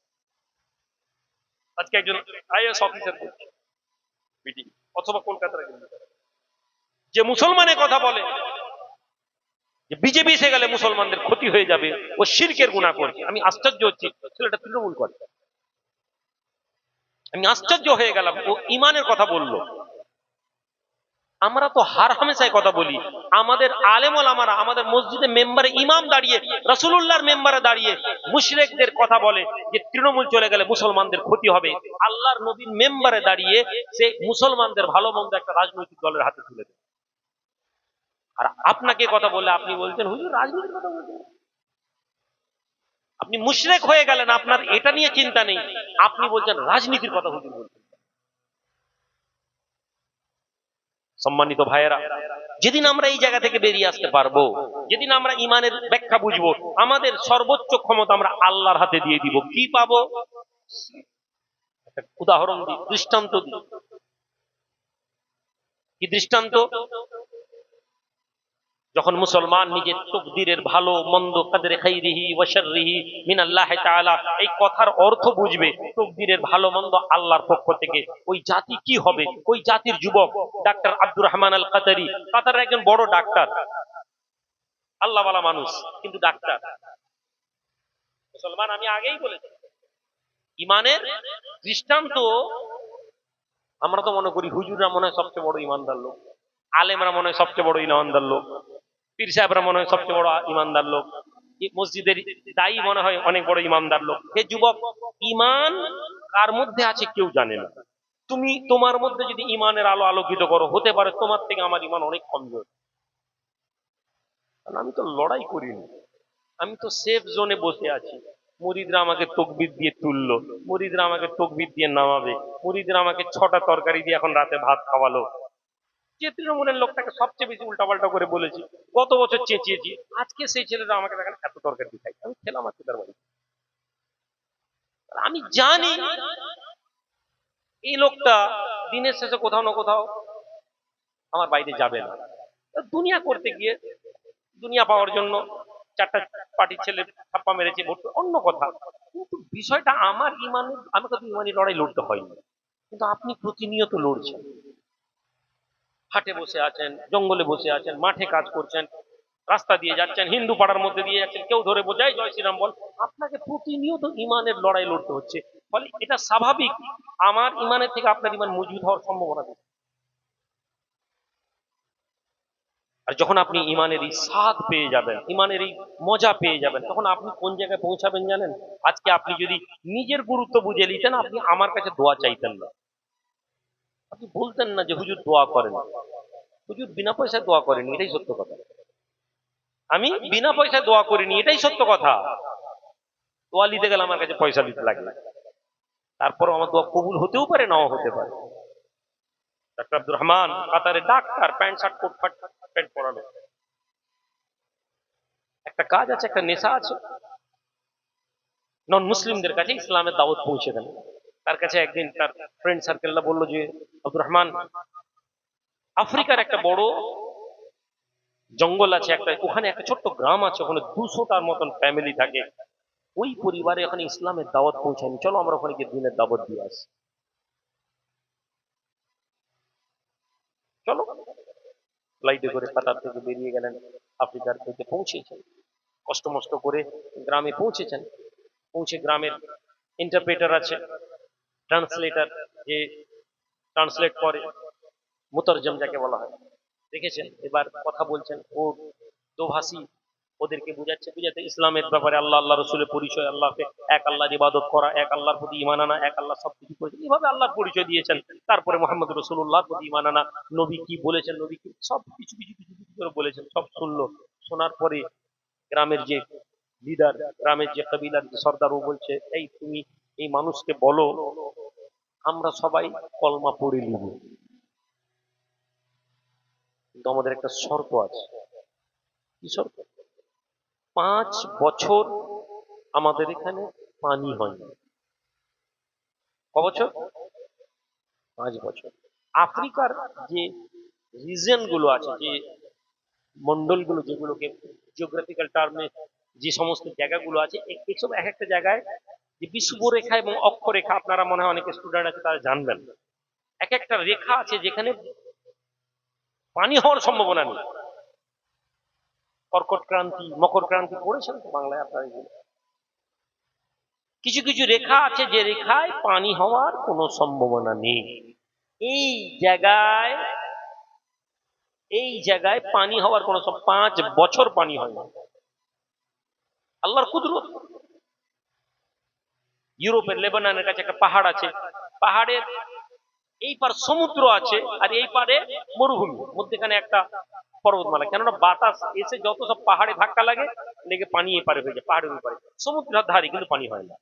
আজকে একজন আইএএস অফিসার মিটিং, অথবা কলকাতার একজন, যে মুসলমানের কথা বলে যে বিজেপি এসে গেলে মুসলমানদের ক্ষতি হয়ে যাবে, ও শিরকের গুনাহ করছে। আমি আশ্চর্য হচ্ছি, ছেলেটা তৃণমূল করে। আমি আশ্চর্য হয়ে গেলাম, ও ইমানের কথা বললো। আমরা তো হার হামেশাই কথা বলি, আমাদের আলেম ওলামারা আমাদের মসজিদে মেম্বারে ইমাম দাঁড়িয়ে, রাসূলুল্লাহর মেম্বারে দাঁড়িয়ে মুশরিকদের কথা বলে যে তৃণমূল চলে গেলে মুসলমানদের ক্ষতি হবে। আল্লাহর নবীর মেম্বারে দাঁড়িয়ে সে মুসলমানদের ভালো মন্দ একটা রাজনৈতিক দলের হাতে তুলে দেয়। আর আপনাকে কথা বললে আপনি বলছেন হুজুর রাজনীতির কথা বলছেন। আপনি মুশরিক হয়ে গেলেন, আপনার এটা নিয়ে চিন্তা নেই, আপনি বলছেন রাজনীতির কথা হুজুর বলছেন। সম্মানিত ভাইয়েরা, যেদিন আমরা এই জায়গা থেকে বেরিয়ে আসতে পারবো, যেদিন আমরা ইমানের ব্যাখ্যা বুঝবো, আমাদের সর্বোচ্চ ক্ষমতা আমরা আল্লাহর হাতে দিয়ে দিব, কি পাবো? উদাহরণ দিই, দৃষ্টান্ত দিই। কি দৃষ্টান্ত? যখন মুসলমান নিজের তকদিরের ভালো মন্দ, কদরে খাইরিহি ওয়া শাররিহি মিনাল্লাহ তাআলা, এই কথার অর্থ বুঝবে, তকদিরের ভালো মন্দ আল্লাহর পক্ষ থেকে, ওই জাতি কি হবে? ওই জাতির যুবক ডাক্তার আব্দুর রহমান আল কাতারি, কাতারের একজন বড় ডাক্তার, আল্লাহওয়ালা মানুষ কিন্তু ডাক্তার। মুসলমান আমি আগেই বলেছি ইমানের দৃষ্টান্ত। আমরা তো মনে করি হুজুররা মনে হয় সবচেয়ে বড় ইমানদার লোক, আলেমরা মনে হয় সবচেয়ে বড় ইমানদার লোক, পীর সাহেবরা মনে হয় সবচেয়ে বড় ইমানদার লোক, মসজিদের দায়ী মনে হয় অনেক বড় ইমানদার লোক। হে যুবক, ইমান কার মধ্যে আছে কেউ জানে না। তুমি তোমার মধ্যে যদি ইমানের আলো আলোকিত করো, হতে পারে তোমার থেকে আমার ইমান অনেক কমজোর। কারণ আমি তো লড়াই করিনি, আমি তো সেফ জোনে বসে আছি। মুরিদরা আমাকে তকবির দিয়ে তুললো, মুরিদরা আমাকে তকবির দিয়ে নামাবে, মুরিদরা আমাকে 6টা তরকারি দিয়ে এখন রাতে ভাত খাওয়ালো। যে তৃণমূলের লোকটাকে সবচেয়ে বেশি উল্টাপাল্টা করে বলেছি, গত বছর চেঁচিয়েছি, আজকে সেই ছেলেটা আমাকে দেখেন এত তরকারি দিয়ে খাই। আমি খেলাম আজকে তার বাড়ি। আমি জানি এই লোকটা দিনের শেষে কোথাও না কোথাও আমার বাইরে যাবে না। দুনিয়া করতে গিয়ে, দুনিয়া পাওয়ার জন্য 4টা পার্টির ছেলে ছাপ্পা মেরেছে, ভোট অন্য কথা। কিন্তু বিষয়টা আমার ইমানের, আমি কত ইমানি লড়াই লড়তে হয়নি, কিন্তু আপনি প্রতিনিয়ত লড়ছেন। হাটে বসে আছেন, জঙ্গলে বসে আছেন, মাঠে কাজ করছেন, রাস্তা দিয়ে যাচ্ছেন, হিন্দু পাড়ার মধ্যে দিয়ে যাচ্ছেন, কেউ ধরে বোঝায় জয় শ্রীরাম বল। আপনাকে প্রতিনিয়ত ইমানের লড়াই লড়তে হচ্ছে। ফলে এটা স্বাভাবিক, আমার ইমানের থেকে আপনার ইমান মজবুত হওয়ার সম্ভাবনা বেশি। আর যখন আপনি ইমানের এই স্বাদ পেয়ে যাবেন, ইমানের এই মজা পেয়ে যাবেন, তখন আপনি কোন জায়গায় পৌঁছাবেন জানেন? আজকে আপনি যদি নিজের গুরুত্ব বুঝে নিতেন, আপনি আমার কাছে দোয়া চাইতেন না। আপনি বলতেন না যে হুজুর দোয়া করেন। হুজুর বিনা পয়সায় দোয়া করেনি, এটাই সত্য কথা। আমি বিনা পয়সায় দোয়া করিনি, এটাই সত্য কথা। দোয়া নিতে গেলে আমার কাছে পয়সা দিতে লাগে, তারপরও আমার দোয়া কবুল হতেও পারে, নাও হতে পারে। ডাক্তার আব্দুর রহমান কাতারে ডাক্তার, প্যান্ট শার্ট কোট ফাট প্যান্ট পরানো। একটা কাজ আছে, একটা নেশা আছে, নন মুসলিমদের কাছে ইসলামের দাওয়াত পৌঁছে দেন। তার কাছে একদিন তার ফ্রেন্ড সার্কেলরা বললো যে আব্দুর রহমান, আফ্রিকার একটা বড় জঙ্গল আছে, একটা ওখানে একটা ছোট্ট গ্রাম আছে, ওখানে 200টার মতন ফ্যামিলি থাকে, ওই পরিবারে ওখানে ইসলামের দাওয়াত পৌঁছায়নি, চলো আমরা ওখানে গিয়ে দিনের দাওয়াত দিয়ে আসি। চলো, ফ্লাইটে করে কাতার থেকে বেরিয়ে গেলেন, আফ্রিকার থেকে পৌঁছেছেন, কষ্ট মষ্ট করে গ্রামে পৌঁছেছেন। পৌঁছে গ্রামের ইন্টারপ্রেটার আছে, ট্রান্সলেটার, যে ট্রান্সলেট করে, মুতারজম যাকে বলা হয়, দেখেছেন, এবার কথা বলছেন, ও দোভাষী, ওদেরকে বুঝাচ্ছে, বুঝাতে ইসলামের ব্যাপারে, আল্লাহ আল্লাহ রসুলের পরিচয়, আল্লাহকে এক আল্লাহর ইবাদত করা, এক আল্লাহর প্রতি ঈমান আনা, এক আল্লাহ সবকিছু করেছেন, এইভাবে আল্লাহর পরিচয় দিয়েছেন। তারপরে মোহাম্মদ রসুল্লাহর প্রতি ঈমান আনা, নবী কি বলেছেন, নবী কি, সব কিছু কিছু কিছু কিছু করে বলেছেন। সব শুনলো, শোনার পরে গ্রামের যে লিডার, গ্রামের যে কবিলার যে সর্দার, ও বলছে, এই তুমি এই মানুষকে বলো আমরা সবাই কলমা পড়ে নিব, কিন্তু আমাদের একটা শর্ত আছে। কি শর্ত? 5 বছর আমাদের এখানে পানি হয় না। কবছর? 5 বছর। আফ্রিকার যে রিজন গুলো আছে, যে মন্ডলগুলো, যেগুলোকে জিওগ্রাফিক্যাল টার্মে যে সমস্ত জায়গাগুলো আছে, এসব এক একটা জায়গায় যে বিষুবরেখা এবং অক্ষরেখা, আপনারা মনে হয় অনেক স্টুডেন্ট আছে তারা জানবেন, এক একটা রেখা আছে যেখানে পানি হওয়ার সম্ভাবনা নেই। কর্কট ক্রান্তি, মকর ক্রান্তি পড়েছেন তো বাংলায় আপনারা? কিছু কিছু রেখা আছে যে রেখায় পানি হওয়ার কোনো সম্ভাবনা নেই। এই জায়গায়, এই জায়গায় পানি হওয়ার কোনো 5 বছর পানি হয় না। আল্লাহর কুদরত। ইউরোপের লেবাননের কাছে একটা পাহাড় আছে, পাহাড়ের এই পার সমুদ্র আছে, আর এই পারে মরুভূমি, মধ্যেখানে একটা পর্বতমালা। কেননা বাতাস এসে যত সব পাহাড়ে ধাক্কা লাগে, লেগে পানি এপারে হয়ে যায়, পাহাড়ের উপরে। সমুদ্রের ধারে কিন্তু পানি হয় না।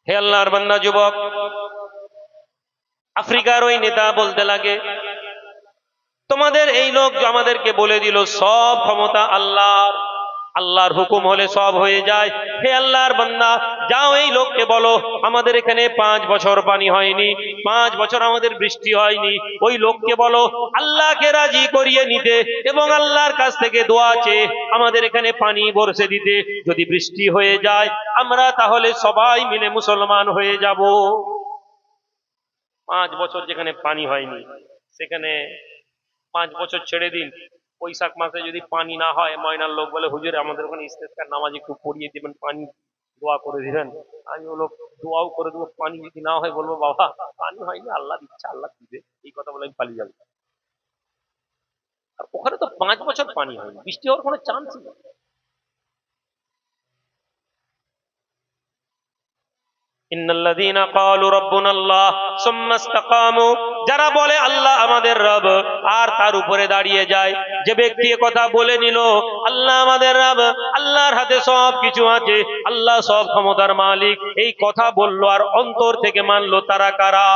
হে আল্লাহর বান্দা যুবক, আফ্রিকার ওই নেতা বলতে লাগে, তোমাদের এই লোক আমাদেরকে বলে দিল সব ক্ষমতা আল্লাহর, আল্লাহর হুকুম হলে সব হয়ে যায়। হে আল্লাহর বান্দা, যাও এই লোককে বলো আমাদের এখানে 5 বছর পানি হয়নি, 5 বছর আমাদের বৃষ্টি হয়নি। ওই লোককে বলো আল্লাহকে রাজি করিয়ে নিতে এবং আল্লাহর কাছ থেকে দোয়া চেয়ে আমাদের এখানে পানি বর্ষে দিতে। যদি বৃষ্টি হয়ে যায়, আমরা তাহলে সবাই মিলে মুসলমান হয়ে যাব। 5 বছর যেখানে পানি হয়নি, সেখানে 5 বছর ছেড়ে দিন, বৈশাখ মাসে যদি পানি না হয়, ময়নার লোক বলে হুজুর আমাদের ওখানে ইস্তেসকার নামাজ একটু পড়িয়ে দিবেন, পানি দোয়া করে দিবেন। আমি বলবো দোয়াও করে দেবো, পানি যদি না হয় বলবো বাবা পানি হয়নি, আল্লাহ দিচ্ছে, আল্লাহ দিবে, এই কথা বলে আমি পালিয়ে যাবো। আর ওখানে তো 5 বছর পানি হয়নি, বৃষ্টি হওয়ার কোনো চান্স নেই। ইন্নাল্লাযীনা ক্বালু রাব্বুনাল্লাহ সুম্মা ইসতাকামু, যারা বলে আল্লাহ আমাদের রব আর তার উপরে দাঁড়িয়ে যায়, যে ব্যক্তি কথা বলে নিল আল্লাহ আমাদের রব, আল্লাহর হাতে সব কিছু আছে, আল্লাহ সব ক্ষমতার মালিক, এই কথা বললো আর অন্তর থেকে মানলো, তারা কারা?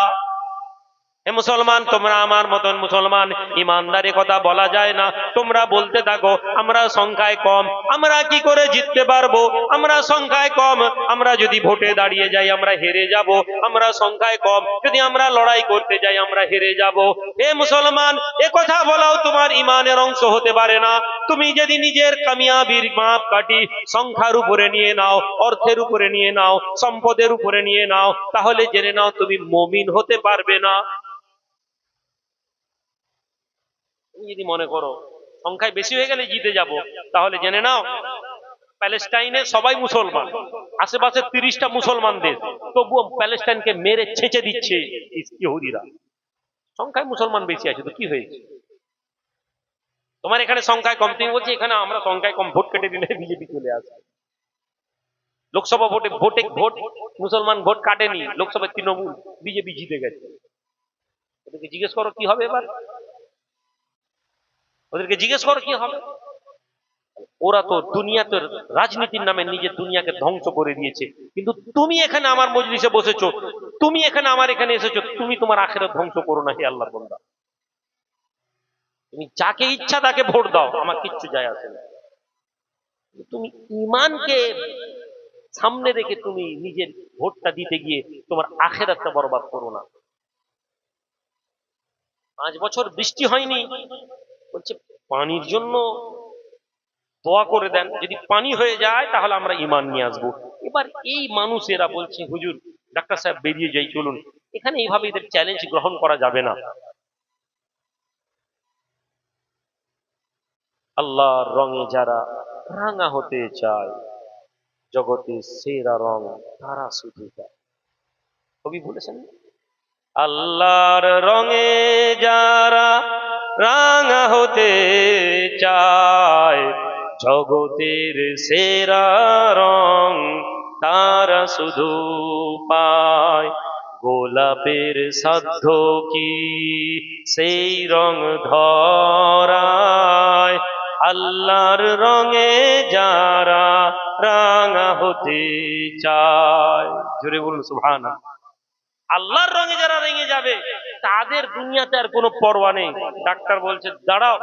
হে মুসলমান, তোমরা আমার মতন মুসলমান, ইমানদারি কথা বলা যায় না। তোমরা বলতে থাকো আমরা সংখ্যায় কম, আমরা কি করে জিততে পারবো, আমরা সংখ্যায় কম, আমরা যদি ভোটে দাঁড়িয়ে যাই আমরা হেরে যাব, আমরা সংখ্যায় কম, যদি আমরা লড়াই করতে যাই আমরা হেরে যাব। হে মুসলমান, এ কথা বলাও তোমার ইমানের অংশ হতে পারে না। তুমি যদি নিজের কামিয়াবির মাপ কাঠি সংখ্যার উপরে নিয়ে নাও, অর্থের উপরে নিয়ে নাও, সম্পদের উপরে নিয়ে নাও, তাহলে জেনে নাও তুমি মুমিন হতে পারবে না। তুমি যদি মনে করো সংখ্যায় বেশি হয়ে গেলে জিতে যাব, তাহলে জেনে নাও প্যালেস্টাইনে সবাই মুসলমান, আশেপাশে 30টা মুসলমান দেশ, তবুও প্যালেস্টাইনকে মেরে ছেঁচে দিচ্ছে ইহুদিরা। সংখ্যায় মুসলমান বেশি আছে তো কি হয়েছে? তোমার এখানে সংখ্যায় কম, তুমি বলছি এখানে আমরা সংখ্যায় কম, ভোট কেটে দিলে বিজেপি চলে আসে। লোকসভা ভোট মুসলমান ভোট কাটেনি, লোকসভায় তৃণমূল, বিজেপি জিতে গেছে। ওদেরকে জিজ্ঞেস করো কি হবে এবার, ওদেরকে জিজ্ঞেস করো কি হবে। ওরা তো দুনিয়াতে রাজনীতির নামে নিজের দুনিয়াকে ধ্বংস করে দিয়েছে, কিন্তু তুমি এখানে আমার মজলিসে বসেছো, তুমি এখানে আমার এখানে এসেছো, তুমি তোমার আখিরাত ধ্বংস করো না। হে আল্লাহর বান্দা, তুমি যাকে ইচ্ছা তাকে ভোট দাও, আমার কিচ্ছু যায় আসে না। তুমি ইমানকে সামনে রেখে তুমি নিজের ভোটটা দিতে গিয়ে তোমার আখিরাতটা বরবাদ করো না। 5 বছর বৃষ্টি হয়নি, বলছে পানির জন্য দোয়া করে দেন, যদি পানি হয়ে যায় তাহলে আমরা ঈমান নিয়ে আসবো। এবার এই মানুষেরা বলছে হুজুর ডাক্তার সাহেব বেরিয়ে যাই চলুন, এখানে এইভাবে এদের চ্যালেঞ্জ গ্রহণ করা যাবে না। আল্লাহর রঙে যারা রাঙা হতে চায়, জগতের সেরা রং তারা শুধু চায়। কবি বলেছেন আল্লাহর রঙে যারা রাঙা হতে চায়, জগতের সেরা রং তারা শুধু পায়। গোলাপের সাধ্য কি সেই রং ধরায়, আল্লাহর রঙে যারা রাঙা হতে চায়। জোরে বলুন সুবহানাল্লাহ। আল্লাহর রঙে যারা রেঙে যাবে তাদের দুনিয়াতে আর কোনো পরোয়া নেই। ডাক্তার বলছে দাঁড়াও,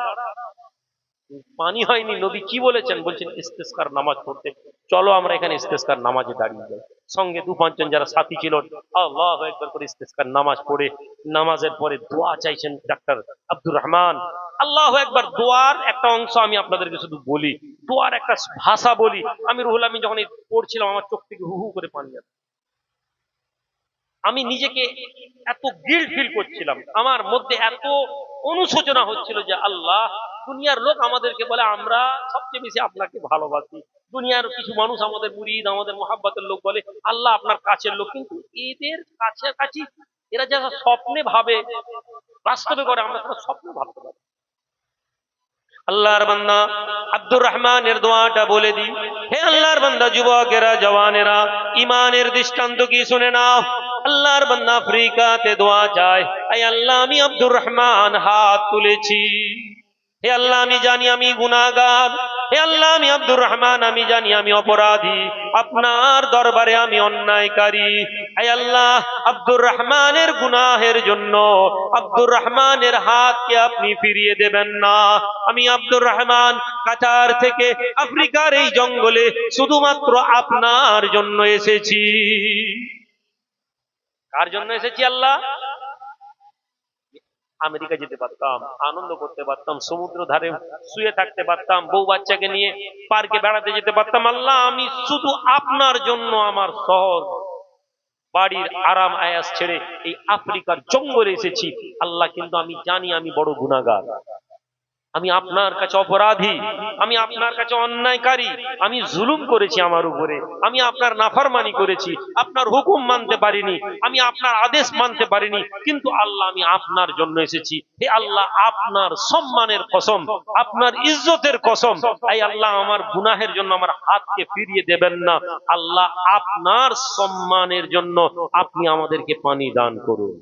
পানি হয়নি, নবী কি বলেছেন? বলছেন ইস্তেসকার নামাজ পড়তে, চলো আমরা এখানে ইস্তেসকার নামাজে দাঁড়িয়ে যাই। সঙ্গে 2-5 জন যারা সাথী ছিল আল্লাহু আকবার করে ইস্তেসকার নামাজ পড়ে, নামাজের পরে দোয়া চাইছেন ডাক্তার আব্দুর রহমান। আল্লাহু আকবার। দোয়ার একটা অংশ আমি আপনাদেরকে শুধু বলি, দোয়ার একটা ভাষা বলি। আমি রুহুল আমিন যখন পড়ছিলাম আমার চোখ থেকে হু হু করে পানি আসছে। আমি নিজেকে এত গিল্ট ফিল করছিলাম, আমার মধ্যে এত অনুশোচনা হচ্ছিল যে আল্লাহ, দুনিয়ার লোক আমাদেরকে বলে আমরা সবচেয়ে বেশি আপনাকে ভালোবাসি, দুনিয়ার কিছু মানুষ আমাদের মুরিদ, আমাদের মোহাব্বতের লোক বলে আল্লাহ আপনার কাছের লোক, কিন্তু এদের কাছাকাছি এরা যারা স্বপ্নে ভাবে বাস্তবে করে আমরা তারা স্বপ্নে ভাবতে পারি। আল্লাহর বান্দা আব্দুর রহমানের দোয়াটা বলে দিই। হে আল্লাহর বান্দা, যুবকেরা, জওয়ানেরা, ইমানের দৃষ্টান্ত কি শুনে নাও। আল্লাহর বান্দা আফ্রিকাতে দোয়া চায়, আয় আল্লাহ আমি আব্দুর রহমান হাত তুলেছি, হে আল্লাহ আমি জানি আমি গুনাহগার, হে আল্লাহ আমি আব্দুর রহমান আমি জানি আমি অপরাধী, আপনার দরবারে আমি অন্যায়কারী। হে আল্লাহ, আব্দুর রহমানের গুনাহের জন্য আব্দুর রহমানের হাতকে আপনি ফিরিয়ে দেবেন না। আমি আব্দুর রহমান কাতার থেকে আফ্রিকার এই জঙ্গলে শুধুমাত্র আপনার জন্য এসেছি। কার জন্য এসেছি আল্লাহ? আমেরিকা যেতে পারতাম, আনন্দ করতে পারতাম, সমুদ্র ধারে শুয়ে থাকতে পারতাম, বউ বাচ্চাকে নিয়ে পার্কে বেড়াতে যেতে পারতাম। আল্লাহ আমি শুধু আপনার জন্য আমার শহর বাড়ির আরাম আয়াস ছেড়ে এই আফ্রিকার জঙ্গলে এসেছি আল্লাহ, কিন্তু আমি জানি আমি বড় গুনাহগার। আমি আপনার কাছে অপরাধী, আমি আপনার কাছে অন্যায়কারী, আমি জুলুম করেছি আমার উপরে, আমি আপনার নাফরমানি করেছি, আপনার হুকুম মানতে পারিনি, আমি আপনার আদেশ মানতে পারিনি, কিন্তু আল্লাহ আমি আপনার জন্য এসেছি। হে আল্লাহ, আপনার সম্মানের কসম, আপনার ইজ্জতের কসম, এই আল্লাহ আমার গুনাহের জন্য আমার হাতকে ফিরিয়ে দেবেন না। আল্লাহ আপনার সম্মানের জন্য আপনি আমাদেরকে পানি দান করুন।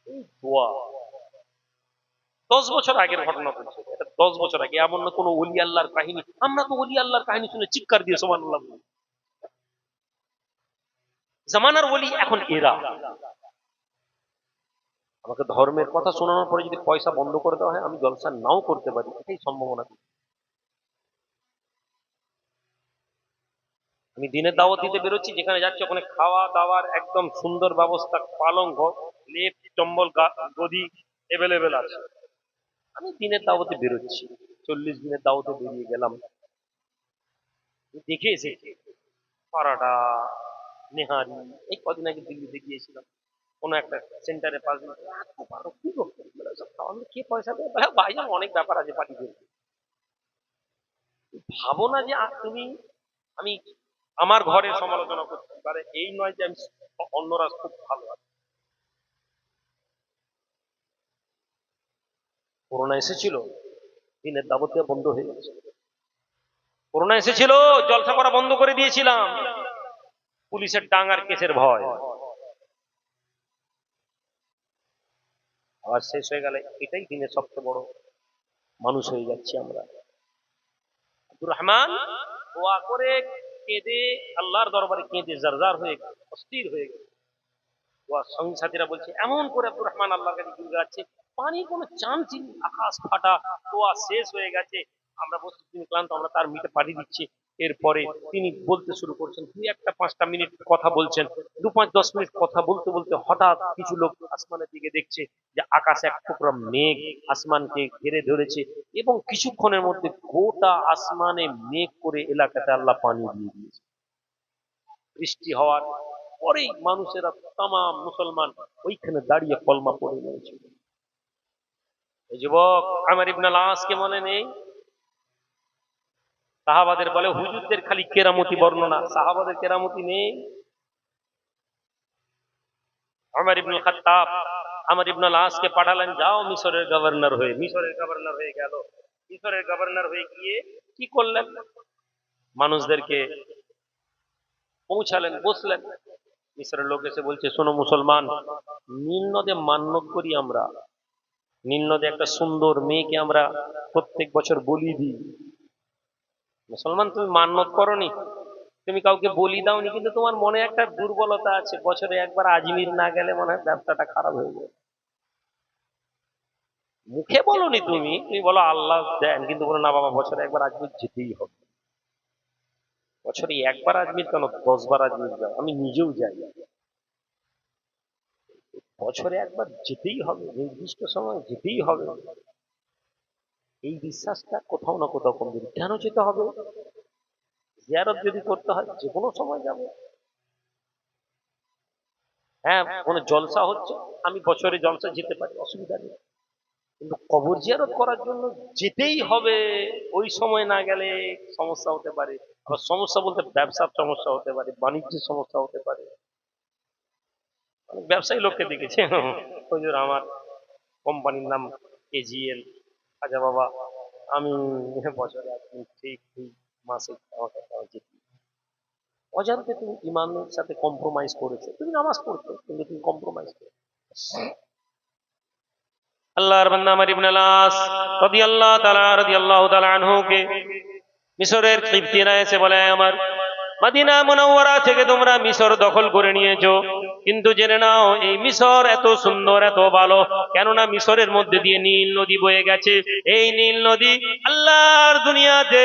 এই দোয়া 10 বছর আগের ঘটনা বলছে, এটা 10 বছর আগে। এমন না কোনো ওলি আল্লাহর কাহিনী, আমরা তো ওলি আল্লাহর কাহিনী শুনে চিৎকার দিয়ে সুবহানাল্লাহ বলি। জামানার ওলি এখন এরা। আমাকে ধর্মের কথা শোনানোর পরে যদি পয়সা বন্ধ করে দেওয়া হয়, আমি জলসা নাও করতে পারি, এটাই সম্ভাবনা। আমি দিনের দাওয়াত দিতে বেরোচ্ছি, যেখানে যাচ্ছি ওখানে খাওয়া দাওয়ার একদম সুন্দর ব্যবস্থা, পালঙ্ক, লেপ, চম্বল, গদি এভেলেবেল আছে। আমি দিনের দাওয়াতে বেরোচ্ছি, 40 দিনের দাওয়াতে বেরিয়ে গেলাম, দেখে এসেছি পারাটা, নেহারি। এই কদিন আগে দিল্লিতে গিয়েছিলাম, কোনো একটা সেন্টারে পাস কি করতে আমাদের কে পয়সা দেয়, ভাইজান অনেক ব্যাপার আছে, পাঠিয়ে দেবে। ভাবো না যে তুমি, আমি আমার ঘরের সমালোচনা করতে পারে এই নয় যে আমি অন্যরা খুব ভালো আছে। করোনা এসেছিল, দিনের দাবত দেওয়া বন্ধ হয়ে গেছে। করোনা এসেছিল, জলসা করা বন্ধ করে দিয়েছিলাম, পুলিশের ডাঙ্গার কেসের ভয়। আবার শেষ হয়ে গেলে এটাই দিনের সবচেয়ে বড় মানুষ হয়ে যাচ্ছি আমরা। আব্দুর রহমান দোয়া করে কেঁদে, আল্লাহর দরবারে কেঁদে জারজার হয়ে অস্থির হয়ে গেছে। দোয়ার সঙ্গী সাথীরা বলছে, এমন করে আব্দুর রহমান আল্লাহর কাছে গিয়ে যাচ্ছে, পানির কোনো চান্সই নেই, আকাশ ফাটা, দোয়া শেষ হয়ে গেছে। আমরা বলছি তিনি ক্লান্ত, আমরা তার মিটে পাড়ি দিচ্ছি। এরপরে তিনি বলতে শুরু করছেন, 2-1-5 মিনিট কথা বলছেন, 2-5-10 মিনিট কথা বলতে বলতে হঠাৎ কিছু লোক আসমানের দিকে দেখছে যে আকাশে এক টুকরা মেঘ আসমানকে ঘিরে ধরেছে, এবং কিছুক্ষণের মধ্যে গোটা আসমানে মেঘ করে এলাকাতে আল্লাহ পানি দিয়ে দিয়েছে। বৃষ্টি হওয়ার পরেই মানুষেরা, তাম মুসলমান ওইখানে দাঁড়িয়ে কলমা পড়ে নিয়েছিল। এই যুবক আমার ইবনে আল-আসকে মনে নেই? সাহাবাদের বলে হুজুরদের খালি কেরামতি বর্ণনা, সাহাবাদের কেরামতি নেই। ওমর ইবনে খাত্তাব আমর ইবনে আল-আসকে পাঠালেন, যাও মিশরের গভর্নর হয়ে। মিশরের গভর্নর হয়ে গেল। মিশরের গভর্নর হয়ে গিয়ে কি করলেন? মানুষদেরকে পৌঁছালেন, বসলেন। মিশরের লোক এসে বলছে, শোনো মুসলমান, নীল নদে মান্যত করি আমরা, নীল নদে একটা সুন্দর মেয়েকে আমরা প্রত্যেক বছর বলি দিই। মুসলমান, তুমি মান্যত করনি, তুমি কাউকে বলি দাওনি, কিন্তু তোমার মনে একটা দুর্বলতা আছে, বছরে একবার আজমির না গেলে মনে হয় ব্যবসাটা খারাপ হয়ে যায়। মুখে বলনি তুমি, তুমি বলো আল্লাহ দেন, কিন্তু বলো না বাবা বছরে একবার আজমির যেতেই হবে। বছরে একবার আজমির কেন, 10 বার আজমির যাও, আমি নিজেও যাই। বছরে একবার যেতেই হবে, নির্দিষ্ট সময় যেতেই হবে। এই বিশ্বাসটা কোথাও না কোথাও কমজোরি। কেন যেতে হবে? জিয়ারত যদি করতে হয় যে কোনো সময় যাবো। হ্যাঁ, কোনো জলসা হচ্ছে, আমি বছরে জলসা যেতে পারি, অসুবিধা নেই, কিন্তু কবর জিয়ারত করার জন্য যেতেই হবে। ওই সময় না গেলে সমস্যা হতে পারে। আবার সমস্যা বলতে ব্যবসার সমস্যা হতে পারে, বাণিজ্যের সমস্যা হতে পারে। অনেক ব্যবসায়ী লোককে দেখেছি, হুজুর আমার কোম্পানির নাম KGL, আচ্ছা বাবা আমি বছরে একদিন ঠিক মাসে আমাকে যেতে। অজান্তে তুমি ইমানের সাথে কম্প্রোমাইজ করেছো, তুমি নামাজ পড়ছো কিন্তু তুমি কম্প্রোমাইজ করেছো। আল্লাহর বান্দা আমর ইবনে আল-আস রাদিয়াল্লাহু তাআলা আনহু কে মিশরের কিবতীরা এসে বলে, আমার মদিনা মুনাওয়ারা থেকে তোমরা মিশর দখল করে নিয়েছো, কিন্তু জেনে নাও এই মিশর এত সুন্দর, এত ভালো, কেননা মিশরের মধ্যে দিয়ে নীল নদী বয়ে গেছে। এই নীল নদী আল্লাহর দুনিয়াতে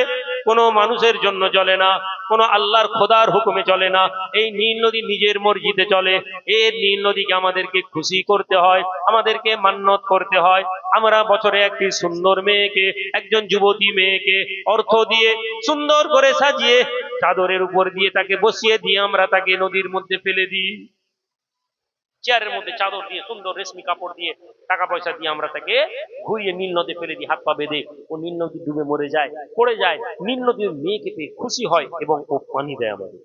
কোনো মানুষের জন্য চলে না, কোনো আল্লাহর খোদার হুকুমে চলে না। এই নীল নদী নিজের মর্জিতে চলে। এই নীল নদীকে আমাদেরকে খুশি করতে হয়, আমাদেরকে মান্যত করতে হয়। আমরা বছরে একটি সুন্দর মেয়েকে, একজন যুবতী মেয়েকে অর্থ দিয়ে সুন্দর করে সাজিয়ে চাদরের উপর দিয়ে তাকে বসিয়ে দিয়ে আমরা তাকে নদীর মধ্যে ফেলে দিই। চেয়ারের মধ্যে চাদর দিয়ে, সুন্দর রেশমি কাপড় দিয়ে, টাকা পয়সা দিয়ে আমরা তাকে ঘুরিয়ে নীল নদে ফেলে দিই, হাত পা বেঁধে। ও নীল নদী ডুবে মরে যায়, পড়ে যায়। নীল নদীর মেয়েকে পেয়ে খুশি হয় এবং ও পানি দেয় আমাদের।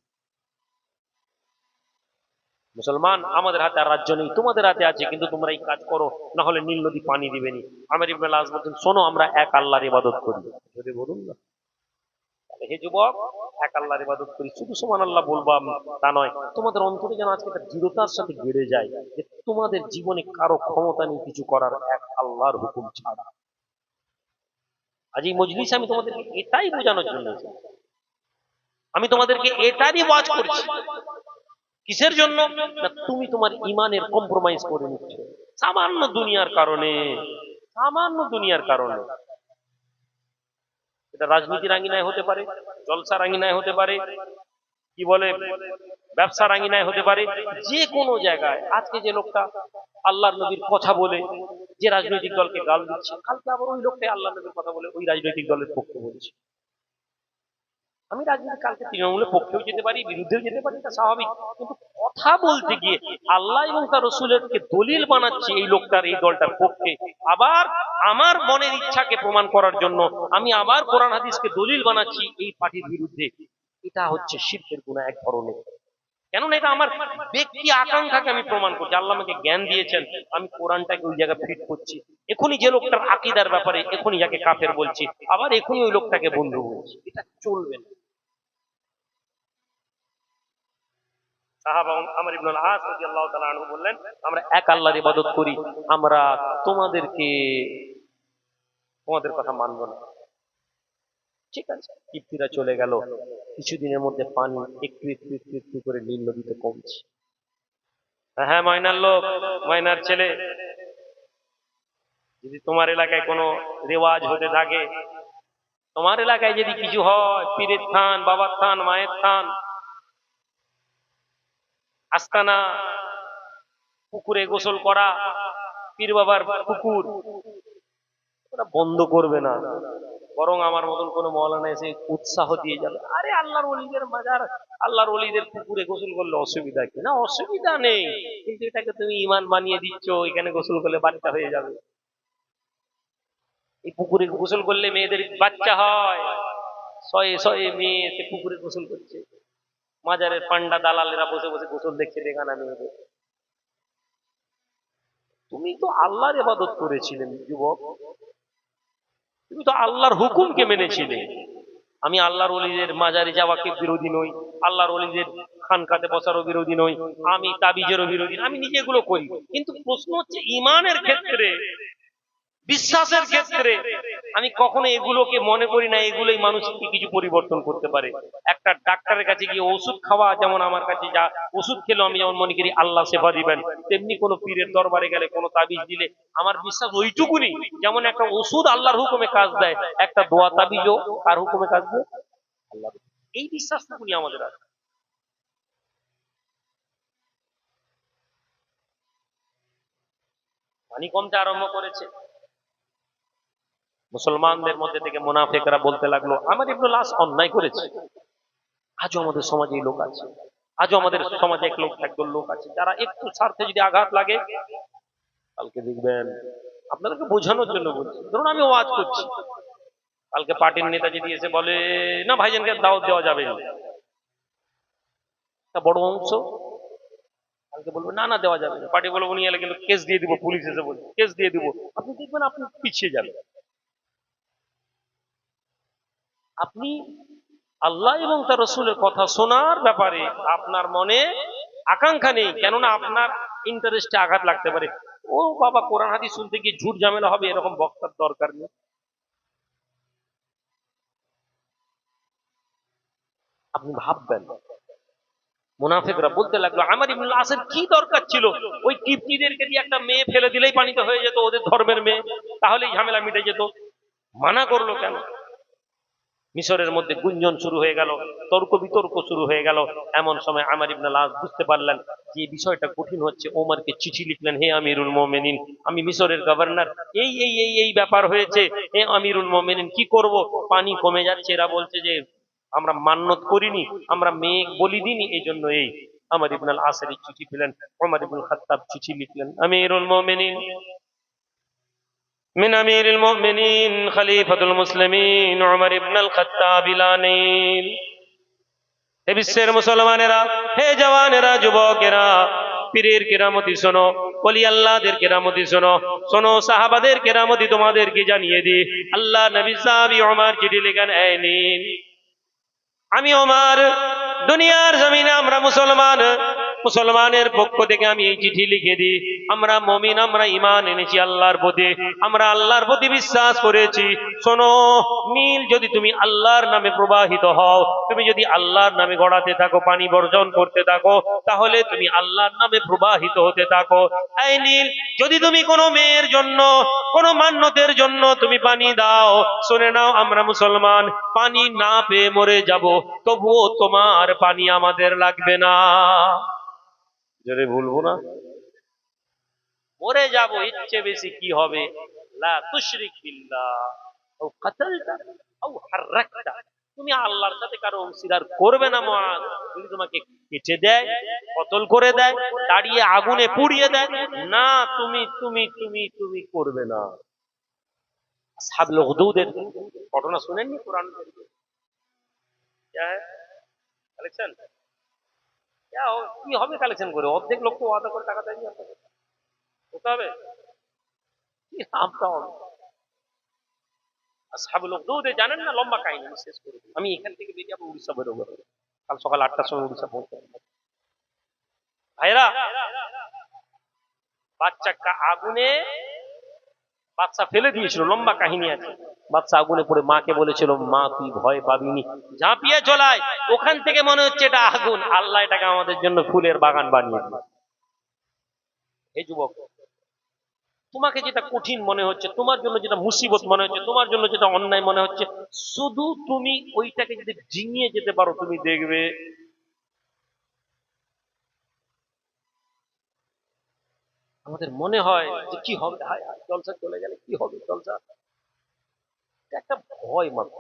মুসলমান, আমাদের হাতে আর রাজ্য নেই, তোমাদের হাতে আছে, কিন্তু তোমরা এই কাজ করো, না হলে নীল নদী পানি দিবেনি। আমির ইবনে আল আস বলছেন, শোনো, আমরা এক আল্লাহর ইবাদত করি। যদি বলুন না, হে যুবক, এক আল্লাহর ইবাদত করি, শুধু সুবহানাল্লাহ বলবো তা নয়, তোমাদের অন্তরে যেন আজকে একটা দৃঢ়তার সাথে বেড়ে যায় যে তোমাদের জীবনে কারো ক্ষমতা নেই কিছু করার, এক আল্লাহর হুকুম ছাড়া। আজ এই মজলিসে আমি তোমাদেরকে এটাই বোঝানোর জন্য এসেছি। আমি তোমাদেরকে এটারই ওয়াজ করছি। কিসের জন্য? না, তুমি তোমার ইমানের কম্প্রোমাইজ করে নিচ্ছ সামান্য দুনিয়ার কারণে, সামান্য দুনিয়ার কারণে। এটা রাজনীতির আঙিনায় হতে পারে, জলসার আঙিনায় হতে পারে, কি বলে, ব্যবসার আঙিনায় হতে পারে, যে কোনো জায়গায়। আজকে যে লোকটা আল্লাহর নবীর কথা বলে যে রাজনৈতিক দলকে গাল দিচ্ছে, কালকে আবার ওই লোকটাই আল্লাহ নবীর কথা বলে ওই রাজনৈতিক দলের পক্ষে বলছে। আমি রাজনীতি কালকে তৃণমূলের পক্ষেও যেতে পারি, বিরুদ্ধেও যেতে পারি, এটা স্বাভাবিক। কিন্তু কথা বলতে গিয়ে আল্লাহ এবং তার রসুলেরকে দলিল বানাচ্ছি এই লোকটার, এই দলটার পক্ষে। আবার আমার মনের ইচ্ছাকে প্রমাণ করার জন্য আমি আবার কোরআন হাদিসকে দলিল বানাচ্ছি এই পার্টির বিরুদ্ধে। এটা হচ্ছে শিরকের গুনাহ এক ধরনের। কেননা এটা আমার ব্যক্তি আকাঙ্ক্ষাকে আমি প্রমাণ করছি। আল্লাহ আমাকে জ্ঞান দিয়েছেন, আমি কোরআনটাকে ওই জায়গায় ফিট করছি। এখনই যে লোকটার আকীদার ব্যাপারে এখনই যাকে কাফের বলছি, আবার এখনই ওই লোকটাকে বন্ধু বলছি, এটা চলবে না। সাহাবা আমর ইবনে আল আস রাদিয়াল্লাহু তাআলা আনহু বললেন, আমরা এক আল্লাহর ইবাদত করি, আমরা তোমাদের কথা মানব না। ঠিক আছে, কিপ্তিরা চলে গেল। কিছুদিনের মধ্যে পানি একটু একটু একটু একটু করে নীল নদীতে কমছে। হ্যাঁ, ময়নার লোক, ময়নার ছেলে, যদি তোমার এলাকায় কোনো রেওয়াজ হতে থাকে, তোমার এলাকায় যদি কিছু হয়, পীরের থান, বাবার থান, মায়ের থান, আস্তানা, পুকুরে গোসল করা, পীর বাবার পুকুর, ওরা বন্ধ করবে না, বরং আমার মতন কোনো মওলানা এসে উৎসাহ দিয়ে যাবে, আরে আল্লাহর ওলিদের মাজার, আল্লাহর ওলিদের পুকুরে গোসল করলে অসুবিধা কি? না, অসুবিধা নেই, কিন্তু এটাকে তুমি ঈমান বানিয়ে দিচ্ছ, এখানে গোসল করলে বাচ্চা হয়ে যাবে। এই পুকুরে গোসল করলে মেয়েদের বাচ্চা হয়, শয়ে শয়ে মেয়ে সে পুকুরে গোসল করছে, মাজারের পান্ডা দালালেরা বসে বসে গোসল দেখছে বেগানা মেয়েদের। তুমি তো আল্লাহর ইবাদত করেছিলেন যুবক, তুমি তো আল্লাহর হুকুমকে মেনেছিলে। আমি আল্লাহর ওলিদের মাজারে যাওয়াকে বিরোধী নই, আল্লাহর ওলিদের খানকাতে বসারও বিরোধী নই, আমি তাবিজেরও বিরোধী, আমি নিজেগুলো করি। কিন্তু প্রশ্ন হচ্ছে ইমানের ক্ষেত্রে, বিশ্বাসের ক্ষেত্রে আমি কখনো এগুলোকে মনে করি না এগুলোই মানুষকে কিছু পরিবর্তন করতে পারে। একটা ডাক্তারের কাছে গিয়ে ওষুধ খাওয়া যেমন আমার কাছে যা ওষুধ খেলো আমি যেমন মনে করি আল্লাহ সেবা দিবেন, তেমনি কোনো পীরের দরবারে গেলে কোনো তাবিজ দিলে আমার বিশ্বাস ওইটুকুনি, যেমন একটা ওষুধ আল্লাহর হুকুমে কাজ দেয়, একটা দোয়া তাবিজও কার হুকুমে কাজ দেয়? আল্লাহ। এই বিশ্বাসটুকুনি আমাদের আছে। পানি কমতে আরম্ভ করেছে, মুসলমানদের মধ্যে থেকে মুনাফিকরা বলতে লাগলো আমর ইবনে আল আস অন্যায় করেছে। আজও আমাদের সমাজে এই লোক আছে, আজও আমাদের সমাজে একদল লোক আছে যারা একটু স্বার্থে যদি আঘাত লাগে, কালকে দেখবেন, আপনাদেরকে বোঝানোর জন্য বলছি, ধরুন আমি ওয়াজ করছি, কালকে পার্টির নেতা যদি এসে বলে না ভাইজানকে দাওয়াত দেওয়া যাবে না, একটা বড় অংশ কালকে বলবে না না দেওয়া যাবে না, পার্টি বলবো উনি এলে কিন্তু কেস দিয়ে দিব, পুলিশ এসে বলবে কেস দিয়ে দিব, আপনি দেখবেন আপনি পিছিয়ে যাবেন। আপনি আল্লাহ এবং তার রসুলের কথা শোনার ব্যাপারে আপনার মনে আকাঙ্ক্ষা নেই, কেননা আপনার ইন্টারেস্টে আঘাত লাগতে পারে। ও বাবা, কোরআন হাদিস শুনতে গিয়ে ঝুট ঝামেলা হবে এরকম বক্তার দরকার নেই। আপনি ভাববেন, মুনাফিকরা বলতে লাগলো আমর ইবনে আল আসের কি দরকার ছিল ওই কিপ্তিদেরকে দিয়ে একটা মেয়ে ফেলে দিলেই পানিতে হয়ে যেত, ওদের ধর্মের মেয়ে, তাহলেই ঝামেলা মিটে যেত, মানা করলো কেন? মিশরের মধ্যে গুঞ্জন শুরু হয়ে গেল, তর্ক বিতর্ক শুরু হয়ে গেল। এমন সময় আমর ইবনে আল আস বুঝতে পারলেন যে বিষয়টা কঠিন হচ্ছে। ওমরকে চিঠি লিখলেন, হে আমিরুল মুমিনিন, আমি মিশরের গভর্নর, এই এই এই এই ব্যাপার হয়েছে, হে আমিরুল মুমিনিন কি করব, পানি কমে যাচ্ছে, এরা বলছে যে আমরা মান্নত করিনি, আমরা মেয়ে বলি দিইনি, এই জন্য এই আমর ইবনে আল আসের চিঠি পেলেন, ওমর ইবনে খাত্তাব চিঠি লিখলেন, আমিরুল মুমিনিন من أمير المؤمنين خليفة المسلمين عمر بن الخطاب العنين। হে বিশ্বের মুসলমানেরা, হে জওয়ানেরা, যুবকেরা, পীরের কেরামতি শোনো, ওলি আল্লাহদের কেরামতি শোনো, শোনো সাহাবাদের কেরামতি তোমাদেরকে জানিয়ে দি। আল্লাহ নবী সাহাবী ওমর চিঠি লেখেন, এই নিন, আমি ওমর, দুনিয়ার জমিনে আমরা মুসলমানের পক্ষ থেকে আমি এই চিঠি লিখে দিই। আমরা মুমিন, আমরা ঈমান এনেছি আল্লাহর প্রতি, আমরা আল্লাহর প্রতি বিশ্বাস করেছি। শোনো, নীল যদি তুমি আল্লাহর নামে প্রবাহিত হও, তুমি যদি আল্লাহর নামে গড়াতে থাকো, পানি বর্জন করতে থাকো, তাহলে তুমি আল্লাহর নামে প্রবাহিত হতে থাকো। এই নীল, যদি তুমি কোনো মেয়ের জন্য, কোনো মান্যতের জন্য তুমি পানি দাও, শুনে নাও, আমরা মুসলমান পানি না পেয়ে মরে যাব, তবুও তোমার পানি আমাদের লাগবে না। জোরে বলবো না, মরে যাব, ইচ্ছে বেশি কি হবে? লা তুশরিক বিল্লাহ আও কাতালতা আও হাররাকতা, তুমি আল্লাহর সাথে কারো অংশীদার করবে না। মুআজ, যদি তোমাকে কেটে দেয়, কতল করে দেয়, দাঁড়িয়ে আগুনে পুড়িয়ে দেয়, না, তুমি তুমি তুমি তুমি করবে না। আসহাবুল উখদুদের ঘটনা শুনেননি কোরআন? কালেকশন কি হবে? কালেকশন করে অর্ধেক লোক তো ওয়াদা করে টাকা দেয়নি, আপনাকে হতে হবে। আসহাবুল উখদুদে জানেন না? লম্বা কাহিনী, আমি শেষ করে দিই। আমি এখান থেকে বেরিয়ে যাবো, উড়িষ্যা বেরোবো, কাল সকাল 8টার সময় উড়িষ্যা পৌঁছাবো। ভাইরা, বাচ্চা আগুনে বাচ্চা ফেলে দিয়েছিল, লম্বা কাহিনী আছে। বাচ্চা আগুনে পড়ে মাকে বলেছিল, মা তুই ভয় পাবিনি, ঝাঁপিয়ে চলায়। ওখান থেকে মনে হচ্ছে এটা আগুন, আল্লাহ এটাকে আমাদের জন্য ফুলের বাগান বানিয়ে দিল। এই যুবক, তোমাকে যেটা কঠিন মনে হচ্ছে, তোমার জন্য যেটা মুসিবত মনে হচ্ছে, তোমার জন্য যেটা অন্যায় মনে হচ্ছে, শুধু তুমি ওইটাকে যদি ডিঙিয়ে যেতে পারো, তুমি দেখবে আমাদের মনে হয় যে কি হবে, হায় হায় জলসা চলে গেলে কি হবে, জলসা একটা ভয় মাত্র,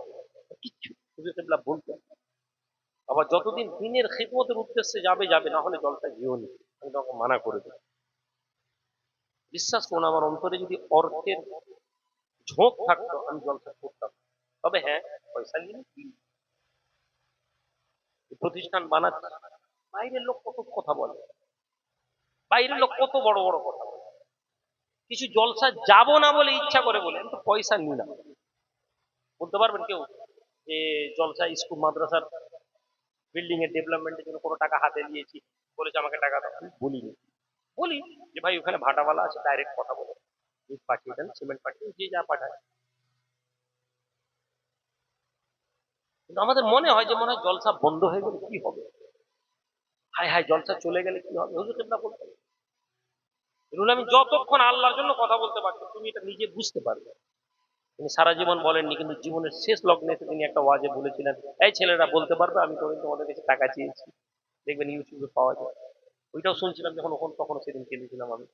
কিচ্ছু বলতে। আবার যতদিন দিনের খিদমতের উদ্দেশ্যে যাবে যাবে, না হলে জলসা যেও নি, আমি তোমাকে মানা করে দেব। বিশ্বাস করুন, আমার অন্তরে যদি অর্থের ঝোঁক থাকতো, আমি জলসা করতাম। তবে হ্যাঁ, পয়সা নিয়ে প্রতিষ্ঠান বানাচ্ছে, বাইরের লোক কত কথা বলে, বাইরের লোক কত বড় বড় কথা বলে, কিছু জলসা যাব না বলে ইচ্ছা করে বলে, আমি তো পয়সা নিই না। বলতে পারবেন কেউ যে জলসা স্কুল মাদ্রাসার বিল্ডিং এর ডেভেলপমেন্টের জন্য কোনো টাকা হাতে নিয়েছি, বলেছে আমাকে টাকা দাও? বলিনি। বলি যে ভাই ওখানে ভাটাওয়ালা আছে, ডাইরেক্ট কথা বলে ইট পাঠিয়ে দেন, সিমেন্ট পাঠিয়ে দেন, যে যা পাঠায়। কিন্তু আমাদের মনে হয় যে মনে হয় জলসা বন্ধ হয়ে গেলে কি হবে, হায় হায় জলসা চলে গেলে কি হবে। হুজুর কেবলা বলতেন, আমি যতক্ষণ আল্লাহর জন্য কথা বলতে পারছি, তুমি এটা নিজে বুঝতে পারবে। তিনি সারা জীবন বলেননি, কিন্তু জীবনের শেষ লগ্নে তিনি একটা ওয়াজে বলেছিলেন, এই ছেলেরা বলতে পারবে আমি তোদের তোমাদের কাছে টাকা চেয়েছি, দেখবেন ইউটিউবে পাওয়া যায়। ওইটাও শুনছিলাম যখন তখন সেদিন কিনেছিলাম আমি।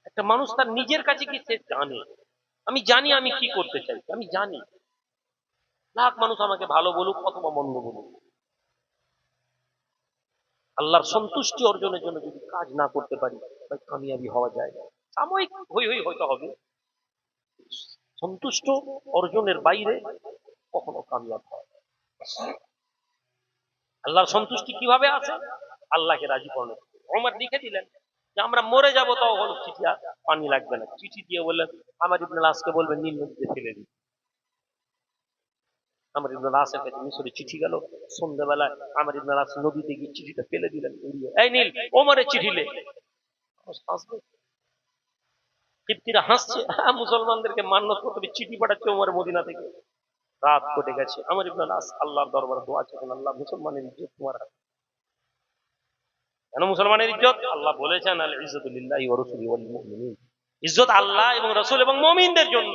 একটা মানুষ তার নিজের কাছে কি সে জানে, আমি জানি আমি কি করতে চাই, আমি জানি। লাখ মানুষ আমাকে ভালো বলুক অথবা মন্দ বলুক, আল্লাহর সন্তুষ্টি অর্জনের জন্য যদি কাজ না করতে পারি, তাই কামিয়াবি হওয়া যায় না। সাময়িক হই হই হয়তো হবে, সন্তুষ্ট অর্জনের বাইরে কখনো কামিয়াব হয়। আল্লাহর সন্তুষ্টি কিভাবে আছে? আল্লাহকে রাজি করলেন। ওমর লিখে দিলেন যে আমরা মরে যাবো, তাও হলো চিঠি পানি লাগবে না। চিঠি দিয়ে বললেন, আমার ইবনে আসকে বলবেন নীল নদীতে ফেলে দিন। আমার ইবনে আসের কাছে মিশরে চিঠি গেল, সন্ধ্যাবেলায় আমার ইবনে আস নদীতে গিয়ে চিঠিটা ফেলে দিলেন, এই নীল ওমরের চিঠি লে। তৃপ্তিরা হাসছে, মুসলমানদেরকে মান্যত করতে চিঠি পাঠাচ্ছে ওমর মদিনা থেকে। রাত কেটে গেছে, আমার ইবনে আস আল্লাহর দরবারে দোয়া চাইলেন, আল্লাহ মুসলমানের ইজ্জত তোমার হাতে। কেন মুসলমানের ইজ্জত? আল্লাহ বলেছেন, আল ইজ্জতু লিল্লাহি ওয়া রাসূলিহি ওয়াল মুমিনিন, ইজ্জত আল্লাহ এবং রাসূল এবং মুমিনদের জন্য।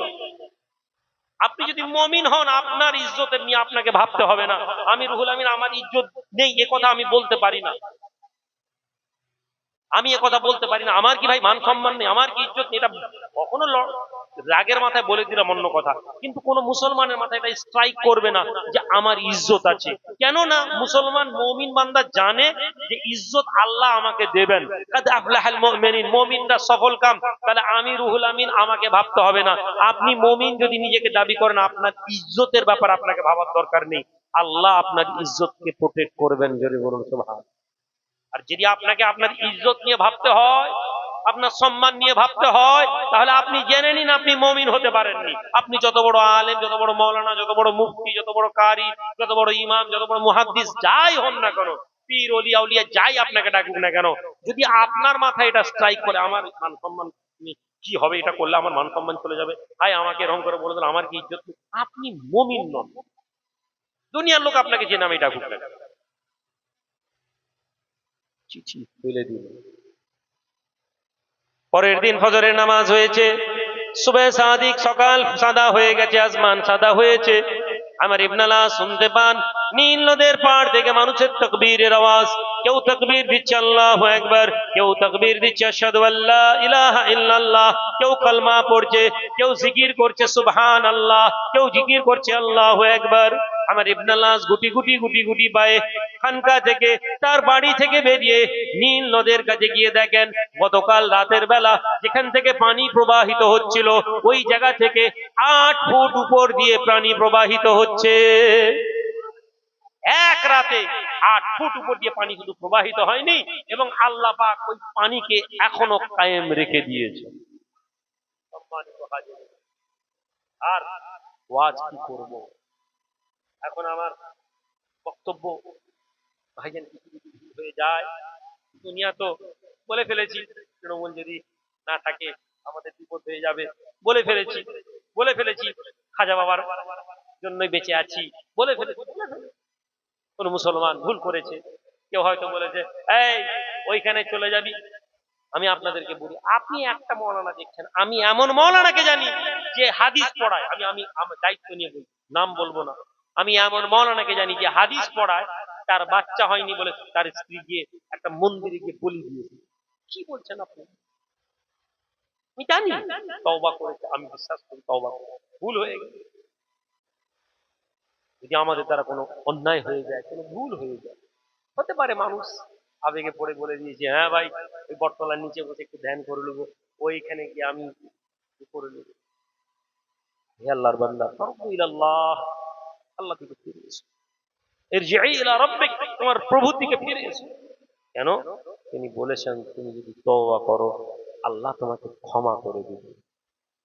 আপনি যদি মুমিন হন, আপনার ইজ্জতের নিয়ে আপনাকে ভাবতে হবে না। আমি রুহুল আমিন, আমার ইজ্জত নেই এ কথা আমি বলতে পারি না। আমি এ কথা বলতে পারি না, আমার কি ভাই মান সম্মান নেই, আমার কি ইজ্জত নেই, এটা কখনো রাগের মাথায় বলে দিলাম অন্য কথা, কিন্তু কোন মুসলমানের মাথায় এটা স্ট্রাইক করবে না যে আমার ইজ্জত আছে। কেন না মুসলমান মুমিন বান্দা জানে যে ইজ্জত আল্লাহ আমাকে দেবেন। কাদ আফলাহাল মুমিনিন, মুমিনরা সফল কাম। তাহলে আমি রুহুল আমিন আমাকে ভাবতে হবে না। আপনি মুমিন যদি নিজেকে দাবি করেন, আপনার ইজ্জতের ব্যাপার আপনাকে ভাবার দরকার নেই। আল্লাহ আপনার ইজ্জতকে প্রোটেক্ট করবেন, জোরে বলুন সুবহান। আর যদি আপনাকে আপনার ইজ্জত নিয়ে ভাবতে হয়, আপনার সম্মান নিয়ে ভাবতে হয়, তাহলে আপনি জেনে নিন আপনি মুমিন হতে পারেননি। আপনি যত বড় আলেম, যত বড় মাওলানা, যত বড় মুফতি, যত বড় কারি, যত বড় ইমাম, যত বড় মুহাদ্দিস যাই হন না কেন, পীর ওলি আউলিয়া যাই আপনাকে ডাকুক না কেন, যদি আপনার মাথায় এটা স্ট্রাইক করে আমার মান সম্মান কি হবে, এটা করলে আমার মান সম্মান চলে যাবে, হাই আমাকে এরকম করে বলে দিল, আমার কি ইজ্জত নেই, আপনি মুমিন নন। দুনিয়ার লোক আপনাকে যে নামে ডাকুক না কেন, চিঠি ফেলে দিল। পরের দিন ফজরের নামাজ হয়েছে, সুবহে সাদিক, সকাল সাদা হয়ে গেছে, আসমান সাদা হয়েছে। আমার ইবনালা শুনতে পান নীল নদের পাড় থেকে মানুষের তাকবীরের আওয়াজ। কেউ তাকবীর দিচ্ছে আল্লাহু আকবার, কেউ তাকবীর দিচ্ছে আশহাদু আল্লা ইলাহা ইল্লাল্লাহ, কেউ কালমা পড়ছে, কেউ জিকির করছে সুবহানাল্লাহ, কেউ জিকির করছে আল্লাহু আকবার। আমার ইবনালা গুটি গুটি গুটি গুটি পায়ে খানকা থেকে, তার বাড়ি থেকে বেরিয়ে নীল নদের কাছে গিয়ে দেখেন গতকাল রাতের বেলা যেখান থেকে পানি প্রবাহিত হচ্ছিল, ওই জায়গা থেকে 8 ফুট উপর দিয়ে পানি প্রবাহিত হচ্ছে। এক রাতে 8 ফুট উপর দিয়ে পানি শুধু প্রবাহিত হয়নি, এবং আল্লাহ পাক ওই পানিকে এখনো কায়েম রেখে দিয়েছে। সম্মানিত হাজির, আর ওয়াজ কি করব? এখন আমার বক্তব্য ভাইজান কিছু কিছু হয়ে যায়। দুনিয়া তো বলে ফেলেছি, তৃণমূল যদি না থাকে আমাদের বিপদ হয়ে যাবে, বলে ফেলেছি, বলে ফেলেছি খাজা বাবার জন্যই বেঁচে আছি, বলে ফেলেছি। কোন মুসলমান ভুল করেছে, কেউ হয়তো বলেছে এই ওইখানে চলে যাবি, আমি আপনাদেরকে বলি, আপনি একটা মৌলানা দেখছেন, আমি এমন মৌলানাকে জানি যে হাদিস পড়ায়, আমি আমার দায়িত্ব নিয়ে বলি, নাম বলবো না, আমি এমন মৌলানাকে জানি যে হাদিস পড়ায়, তার বাচ্চা হয়নি বলে তার স্ত্রী গিয়ে একটা মন্দিরে গিয়ে বলি দিয়েছে। কি বলছেন আপনি? আমি জানি তওবা করেছে, আমি বিশ্বাস করি তওবা করেছে, ভুল হয়ে গেছে। যদি আমাদের দ্বারা কোনো অন্যায় হয়ে যায়, কোনো ভুল হয়ে যায়, হতে পারে মানুষ আবেগে পড়ে বলে দিয়েছে, হ্যাঁ ভাই ওই বটতলার নিচে বসে একটু ধ্যান করে নেবো, ওইখানে গিয়ে আমি করে নেবো। হে আল্লাহর বান্দা, তাওবা ইলাল্লাহ, আল্লাহ দিকে ফিরে এসো, ইরজিই ইলা রাব্বিক, তোমার প্রভুর দিকে ফিরে এসো। কেন? তিনি বলেছেন তুমি যদি তওবা করো আল্লাহ তোমাকে ক্ষমা করে দিবেন।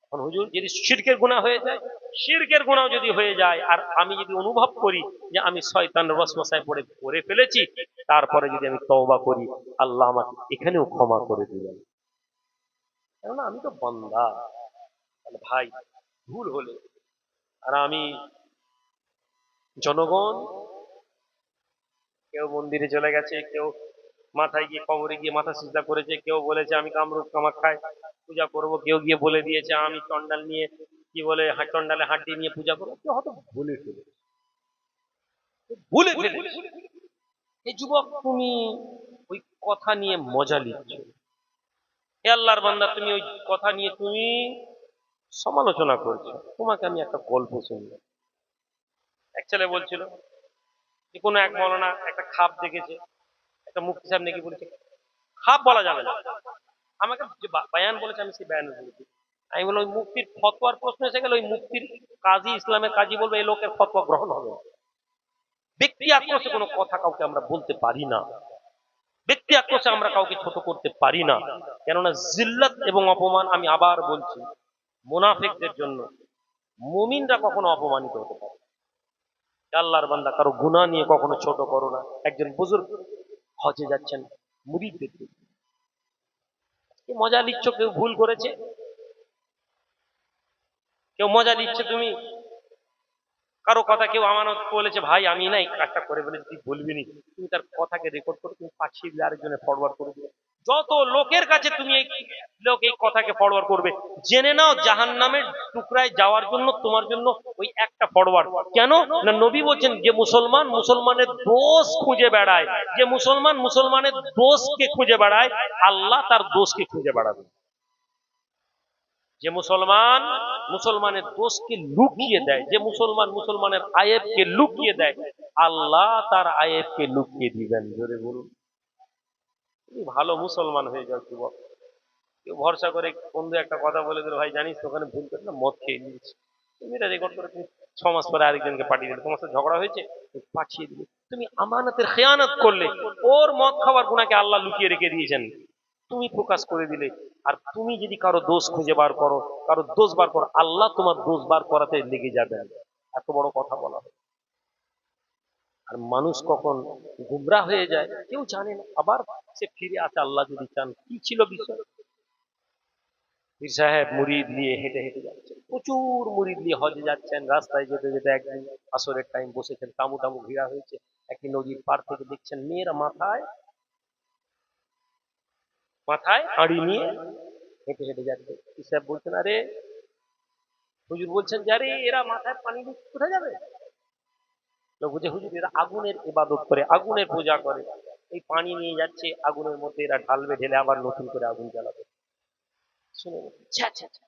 এখন হুজুর যদি শিরকের গুনাহ হয়ে যায়, শিরকের গুনাহ যদি হয়ে যায়, আর আমি যদি অনুভব করি যে আমি শয়তানের ওয়াসওয়াসায় পড়ে করে ফেলেছি, তারপরে যদি আমি তওবা করি আল্লাহ আমাকে এখানেও ক্ষমা করে দিবেন। কেননা আমি তো বান্দা। তাহলে ভাই ভুল হলে, আর আমি জনগণ, কেউ মন্দিরে চলে গেছে, কেউ মাথায় গিয়ে কবরে গিয়ে মাথা সিজদা করেছে, কেউ বলেছে আমি কামরূপ কামাখ্যায় পূজা করব, কেউ গিয়ে বলে দিয়েছে আমি চন্ডাল নিয়ে কি বলে চন্ডালে হাড্ডি নিয়ে পূজা করবো, কেউ হয়তো ভুলে ফেলে, ভুলে ফেলে। এই যুবক তুমি ওই কথা নিয়ে মজা নিচ্ছ, হে আল্লাহর বান্দা তুমি ওই কথা নিয়ে তুমি সমালোচনা করছো। তোমাকে আমি একটা গল্প শুনবো। এক ছেলে বলছিল যে কোনো এক মৌলানা একটা খাপ দেখেছে, একটা মুফতি সাহেব নাকি বলেছে খাপ বলা যাবে না, আমাকে যে বায়ান বলেছে আমি সেই বায়ান বলেছি। আমি বললাম ওই মুফতির ফতোয়ার প্রশ্ন এসে গেল, ওই মুফতির কাজী, ইসলামের কাজী বলবে এই লোকের ফতোয়া গ্রহণ হবে না। ব্যক্তি আক্রোশে কোনো কথা কাউকে আমরা বলতে পারি না, ব্যক্তি আক্রোশে আমরা কাউকে ছোট করতে পারি না। কেননা জিল্লাত এবং অপমান, আমি আবার বলছি, মুনাফিকদের জন্য। মুমিনরা কখনো অপমানিত হতে পারে। আল্লাহর বান্দা কারো গুনাহ নিয়ে কখনো ছোট করো না। একজন বুজুর্গ হজে যাচ্ছেন, মুরিদদের মজা নিচ্ছ, কেউ ভুল করেছে, কেউ মজা নিচ্ছে, তুমি কারো কথা কেউ আমানত বলেছে ভাই আমি না এই কাজটা করে বলেছি, তুই বলবি নি, তুমি তার কথাকে রেকর্ড করে তুমি পাঠিয়ে দিয়ে আরেকজনে ফরওয়ার্ড করে দিবে। যত লোকের কাছে তুমি এই লোক এই কথাকে ফরওয়ার্ড করবে, জেনে নাও জাহান্নামের টুকরায় যাওয়ার জন্য তোমার জন্য ওই একটা ফরওয়ার্ড। কেন না নবী বলছেন যে মুসলমান মুসলমানের দোষ খুঁজে বেড়ায়, যে মুসলমান মুসলমানের দোষকে খুঁজে বেড়ায়, আল্লাহ তার দোষকে খুঁজে বেড়াবে। যে মুসলমান মুসলমানের দোষকে লুকিয়ে দেয়, যে মুসলমান মুসলমানের আয়েবকে লুকিয়ে দেয়, আল্লাহ তার আয়েবকে লুকিয়ে দিবেন। জোরে বলুন, তুমি ভালো মুসলমান হয়ে যাও যুবক। কেউ ভরসা করে বন্ধু একটা কথা বলে দিল, ভাই জানিস তো ওখানে ভুল করে না, মদ খেয়ে নিয়েছি, তুমি এটা রেকর্ড করে তুমি 6 মাস পরে আরেকজনকে পাঠিয়ে দিলে, তোমার সাথে ঝগড়া হয়েছে, পাঠিয়ে দিলে, তুমি আমানতের খেয়ানত করলে। ওর মদ খাওয়ার গুনাহকে আল্লাহ লুকিয়ে রেখে দিয়েছেন, তুমি প্রকাশ করে দিলে। আর তুমি যদি কারো দোষ খুঁজে বার করো, কারো দোষ বার করো, আল্লাহ তোমার দোষ বার করাতে লেগে যাবেন। এত বড় কথা বলা হয়। আর মানুষ কখন গুমরাহ হয়ে যায় কেউ জানে না, আবার সে ফিরে আসে আল্লাহ যদি চান। কি ছিল বিষয়? পীর সাহেব মুরিদ নিয়ে হেঁটে হেঁটে যাচ্ছেন, প্রচুর মুরিদ নিয়ে হজে যাচ্ছেন। রাস্তায় যেতে যেতে একদিন আসরের টাইম বসেছেন, তামু টামু ঘিরা হয়েছে, একটি নদীর পার থেকে দেখছেন মেয়েরা মাথায় মাথায় হাঁড়ি নিয়ে হেঁটে হেঁটে যাচ্ছে। পীর সাহেব বলছেন, আরে হুজুর বলছেন যে আরে এরা মাথায় পানি নিয়ে কোথায় যাবে? লোক বলছে, হুজুর এরা আগুনের ইবাদত করে, আগুনের পূজা করে, এই পানি নিয়ে যাচ্ছে আগুনের মধ্যে এরা ঢালবে, ঢেলে আবার নতুন করে আগুন জ্বালাবে। শুনে ছ্যা ছ্যা ছ্যা,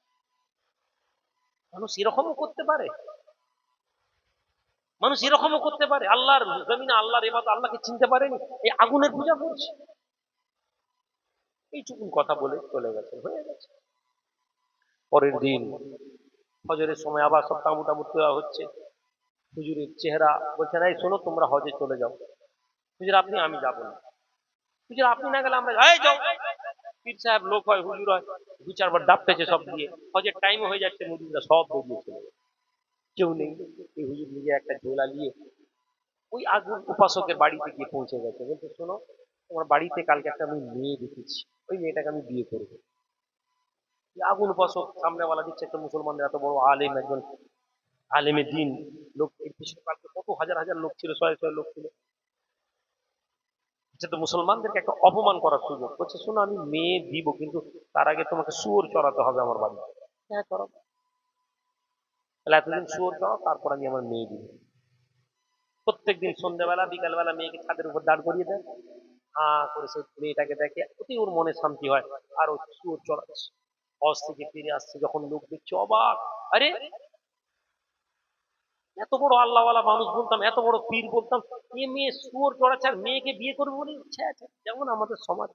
মানুষ এরকমও করতে পারে? মানুষ এরকমও করতে পারে? আল্লাহর জমিনে আল্লাহর ইবাদত, আল্লাহকে চিনতে পারেনি, এই আগুনের পূজা করছে। এইটুকুন কথা বলে চলে গেছে, হয়ে গেছে। পরের দিন ফজরের সময় আবার সব তামু টামু তোলা হচ্ছে। হুজুরের চেহারা বলছে, এই শোনো তোমরা হজে চলে যাও। হুজুর আপনি, আমি যাবো না। হুজুর আপনি না গেলে আমরা, এই যাও। পীর সাহেব লোক হয়, হুজুর হয়, 2-4 বার ডাবতেছে সব দিয়ে, হজের টাইম হয়ে যাচ্ছে, মুরিদরা সব বেরিয়ে চলে যাচ্ছে, কেউ নেই। এই হুজুর নিজে একটা ঝোলা নিয়ে ওই আগুন উপাসকের বাড়িতে গিয়ে পৌঁছে গেছে। বলছে, শোনো তোমার বাড়িতে কালকে একটা আমি মেয়ে দেখেছি, ওই মেয়েটাকে আমি বিয়ে করবো। আগুন উপাসক সামনেওয়ালা দিচ্ছে একটা মুসলমানদের এত বড় আলেম, একজন আলেমে দিন লোক, এর পিছনে কালকে কত হাজার হাজার লোক ছিল, শয়ে শয়ে লোক ছিল। এটা তো মুসলমানদেরকে একটা অপমান করার সুযোগ। বলছে, শোনো আমি মেয়ে দিব, কিন্তু তার আগে তোমাকে শুয়োর চড়াতে হবে আমার বাড়িতে। হ্যাঁ চড়াবো। তাহলে এতদিন শুয়োর চড়াও, তারপর আমি আমার মেয়ে দিব। প্রত্যেকদিন সন্ধ্যাবেলা বিকালবেলা মেয়েকে ছাদের উপর দাঁড় করিয়ে দেয়, হা করে সে মেয়েটাকে দেখে, অতি ওর মনে শান্তি হয়। আর ও শুয়োর চড়াচ্ছে। হজ থেকে ফিরে আসছে, যখন লোক দেখছে অবাক, আরে এত বড় আল্লাহওয়ালা মানুষ বলতাম, এত বড় পীর বলতাম, এ মেয়ে শুয়োর চড়াচ্ছে আর মেয়েকে বিয়ে করবে বলে ইচ্ছা আছে। যেমন আমাদের সমাজ।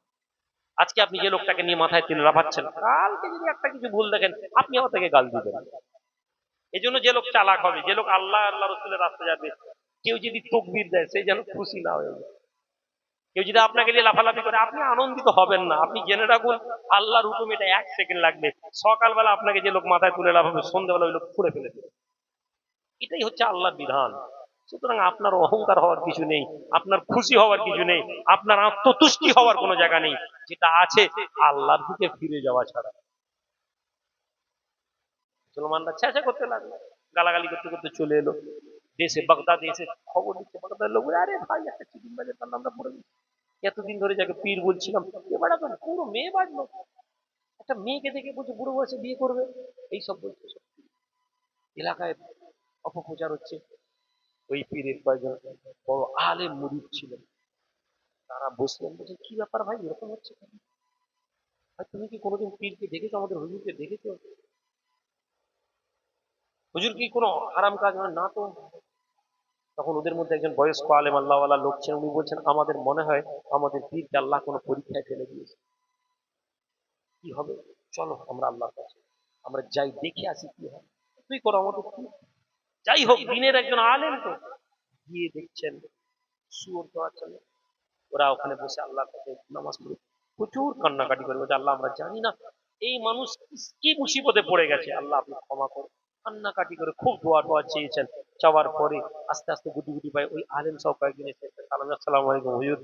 আজকে আপনি যে লোকটাকে নিয়ে মাথায় তুলে লাফাচ্ছেন, কালকে যদি একটা কিছু ভুল দেখেন, আপনি আমার থেকে গাল দিবেন। এই জন্য যে লোক চালাক হবে, যে লোক আল্লাহ আল্লাহ রসুলের রাস্তা যাবে, কেউ যদি তকবির দেয় সে যেন খুশি না হয়ে যায়। কেউ যদি আপনাকে নিয়ে লাফালাফি করে, আপনি আনন্দিত হবেন না। আপনি জেনে রাখুন, আল্লাহর হুকুম এটা 1 সেকেন্ড লাগবে। সকালবেলা আপনাকে যে লোক মাথায় তুলে লাফাবে, সন্ধ্যাবেলা ওই লোক ছুঁড়ে ফেলে দেবে। এটাই হচ্ছে আল্লাহর বিধান। সুতরাং আপনার অহংকার হওয়ার কিছু নেই, আপনার খুশি হওয়ার কিছু নেই, আপনার আত্মতুষ্টি হওয়ার কোনো জায়গা নেই। যেটা আছে আল্লাহর দিকে ফিরে যাওয়া ছাড়া। মুসলমানরা ছেঁচা করতে লাগলো, গালাগালি করতে করতে চলে এলো দেশে, বাগদাদে এসে খবর দিচ্ছে। বাগদাদের লোক, আরে ভাই একটা চিটিং বাজে তার নামটা পড়ে গেছে, এতদিন ধরে যাকে পীর বলছিলাম, এবার এখন পুরো মেয়ে বাজলো, একটা মেয়েকে দেখে বলছে বুড়ো বয়সে বিয়ে করবে, এইসব বলছে। এলাকায় অপপ্রচার হচ্ছে। ওই পীরের কয়েকজন বড় আলেম মুরিদ ছিলেন, তারা বসলেন, বলছে কি ব্যাপার ভাই, এরকম হচ্ছে কেন? ভাই তুমি কি কোনোদিন পীরকে দেখেছো, আমাদের হুজুরকে দেখেছো? হুজুর কি কোনো হারাম কাজ হয় না তো? তখন ওদের মধ্যে একজন বয়স্ক আলেম আল্লাহওয়ালা লোক ছিলেন, উনি বলছেন, আমাদের মনে হয় আমাদের পীরকে আল্লাহ কোনো পরীক্ষায় ফেলে দিয়েছে। কি হবে? চলো আমরা আল্লাহর কাছে আমরা যাই, দেখে আসি কি হয়। তুই করো আমাদের কি? যাই হোক, দিনের একজন আলেম তো, গিয়ে দেখছেন শুয়োর চড়াচ্ছেন। ওরা ওখানে বসে আল্লাহর কাছে নামাজ পড়ে প্রচুর কান্নাকাটি করে, বলছে আল্লাহ আমরা জানি না এই মানুষ কি মুসিবতে পড়ে গেছে, আল্লাহ আপনি ক্ষমা করুন। কান্নাকাটি করে খুব দোয়া টোয়া চেয়েছেন। চাওয়ার পরে আস্তে আস্তে গুটি গুটি পায় ওই আলেম সব কয়েকদিন এসে সালাম, আসসালামু আলাইকুম হুজুর।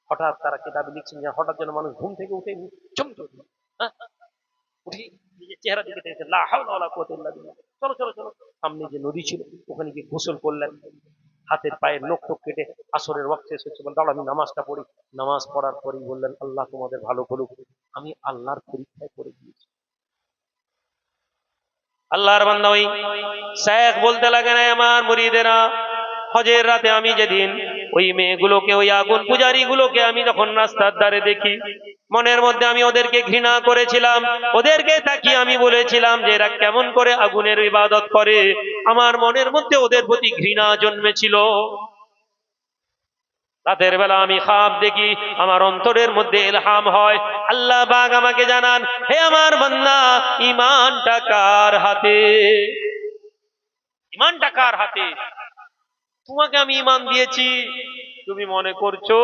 হঠাৎ তারা কিতাবে লিখছেন যে হঠাৎ যেন মানুষ ঘুম থেকে উঠে চমকে উঠল, হ্যাঁ, উঠে নিজের চেহারা দিকে দেখেছেন, লা হাওলা ওয়ালা কুওয়াতা ইল্লা বিল্লাহ। চলো চলো চলো, সামনে যে নদী ছিল ওখানে গিয়ে গোসল করলেন, হাতের পায়ের নখ টক কেটে আসরের ওয়াক্ত শেষ হচ্ছে, দাঁড়া আমি নামাজটা পড়ি। নামাজ পড়ার পরেই বললেন, আল্লাহ তোমাদের ভালো করুক, আমি আল্লাহর পরীক্ষায় পড়ে গিয়েছি। আল্লাহর বান্দা ওই শেখ বলতে লাগে না, আমার মুরিদেরা, হজের রাতে আমি যেদিন ওই মেয়েগুলোকে, ওই আগুন পূজারী গুলোকে আমি যখন রাস্তার ধারে দেখি, মনের মধ্যে আমি ওদেরকে ঘৃণা করেছিলাম। ওদেরকে তাকিয়ে আমি বলেছিলাম যে এরা কেমন করে আগুনের ইবাদত করে। আমার মনের মধ্যে ওদের প্রতি ঘৃণা জন্মেছিল। রাতের বেলা আমি খাব দেখি, আমার অন্তরের মধ্যে ইলহাম হয়, আল্লাহ পাক আমাকে জানান, হে আমার বান্দা, ঈমানটা কার হাতে? ঈমানটা কার হাতে? তোমাকে আমি ঈমান দিয়েছি, তুমি মনে করছো,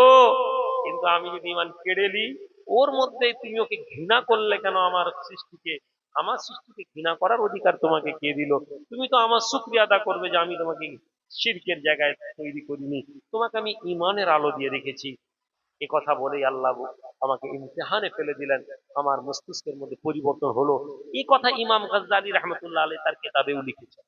কিন্তু আমি যদি ঈমান কেড়ে নিই, ওর মধ্যে তুমি ওকে ঘৃণা করলে কেন? আমার সৃষ্টিকে, আমার সৃষ্টিকে ঘৃণা করার অধিকার তোমাকে কে দিল? তুমি তো আমার শুকরিয়া আদা করবে যে আমি তোমাকে শিরকের জায়গায় তৈরি করিনি, তোমাকে আমি ঈমানের আলো দিয়ে রেখেছি। এ কথা বলেই আল্লাহ আমাকে ইমতিহানে ফেলে দিলেন। আমার মস্তিষ্কের মধ্যে পরিবর্তন হলো। এই কথা ইমাম গাজ্জালী রাহমাতুল্লাহ আলাইহি তার কিতাবেও লিখেছেন।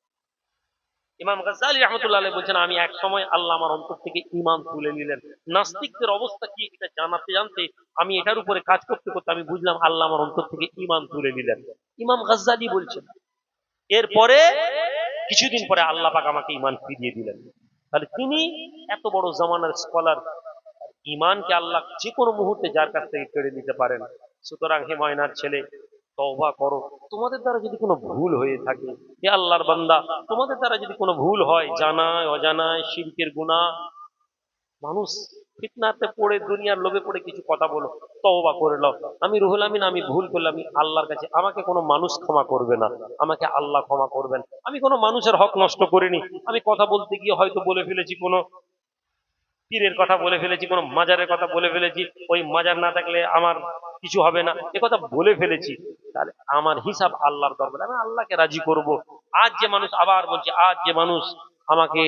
ইমাম গাজ্জালী রাহমাতুল্লাহ আলাইহি বলছেন, আমি এক সময় আল্লাহ আমার অন্তর থেকে ঈমান তুলে নিলেন। নাস্তিকদের অবস্থা কি এটা জানাতে জানতে আমি এটার উপরে কাজ করতে করতে আমি বুঝলাম আল্লাহ আমার অন্তর থেকে ঈমান তুলে নিলেন। ইমাম গাজ্জালী বলছেন, এরপরে কিছুদিন পরে আল্লাহ পাক আমাকে ঈমান ফিরিয়ে দিলেন। তাহলে তিনি এত বড় জামানার স্কলার, ঈমানকে আল্লাহ যে কোনো মুহূর্তে যার কাছ থেকে কেড়ে নিতে পারেন। সুতরাং হে ময়নার ছেলে, তওবা করো। তোমাদের দ্বারা যদি কোনো ভুল হয়ে থাকে, হে আল্লাহর বান্দা, তোমাদের দ্বারা যদি কোনো ভুল হয়, জানায় অজানায়, শিরকের গুনাহ, মানুষ ফিতনাতে পড়ে, দুনিয়ার লোভে পড়ে কিছু কথা বলো, তওবা করে নাও। আমি রুহুল আমিন, আমি ভুল করলে আমি আল্লাহর কাছে, আমাকে কোনো মানুষ ক্ষমা করবে না, আমাকে আল্লাহ ক্ষমা করবেন। আমি কোনো মানুষের হক নষ্ট করিনি। আমি কথা বলতে গিয়ে হয়তো বলে ফেলেছি কোনো পীরের কথা, বলে ফেলেছি কোনো মাজারের কথা, বলে ফেলেছি ওই মাজার না থাকলে আমার কিছু হবে না, এ কথা বলে ফেলেছি। তাহলে আমার হিসাব আল্লাহর দরবারে, আমি আল্লাহকে রাজি করব। আজ যে মানুষ, আবার বলছি, আজ যে মানুষ আমাকে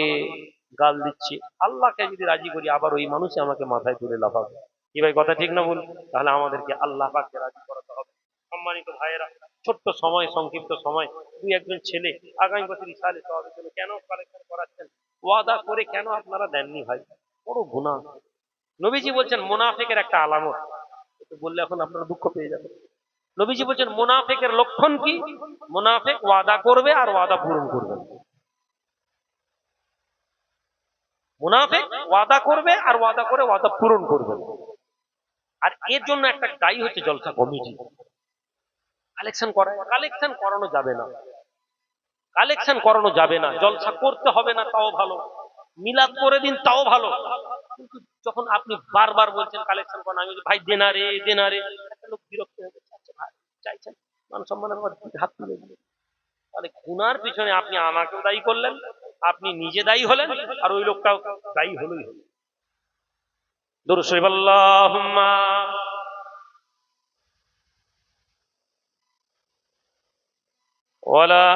গাল দিচ্ছে, আল্লাহকে যদি রাজি করি, আবার ওই মানুষই আমাকে মাথায় তুলে লাফাবে। কি ভাই, কথা ঠিক না ভুল? তাহলে আমাদেরকে আল্লাহ পাককে রাজি করাতে হবে। সম্মানিত ভাইয়েরা, ছোট্ট সময়, সংক্ষিপ্ত সময়, দুই একজন ছেলে আগামী বছর ইসরায়েলে সওয়াবের জন্য কেন কালেকশন করাচ্ছেন? ওয়াদা করে কেন আপনারা দেননি ভাই? বড় গুনাহ। নবীজি বলছেন মুনাফিকের একটা আলামত, এটা বললে এখন আপনারা দুঃখ পেয়ে যাবেন। নবীজি বলছেন মুনাফিকের লক্ষণ কি? মুনাফিক ওয়াদা করবে আর ওয়াদা পূরণ করবে না। মুনাফিক ওয়াদা করবে আর ওয়াদা করে ওয়াদা পূরণ করবে না। আর এর জন্য একটা দায়ী হচ্ছে জলসা কমিটি। কালেকশন করায়, কালেকশন করানো যাবে না, কালেকশন করানো যাবে না। জলসা করতে হবে না তাও ভালো, মিলাদ করে দিন তাও ভালো, কিন্তু যখন আপনি বারবার বলছেন কালেকশন করেন, আমি ভাই দেনারে দেনারে, একটা লোক বিরক্ত হয়ে যাচ্ছে, আচ্ছা ভাই চাইছেন, মান সম্মানের হাত তুলে দিলেন। তাহলে গুনার পিছনে আপনি আমাকেও দায়ী করলেন, আপনি নিজে দায়ী হলেন, আর ওই লোকটাও দায়ী হলোই হলো। দরুদ শরীফ আল্লাহুম্মা ওয়ালা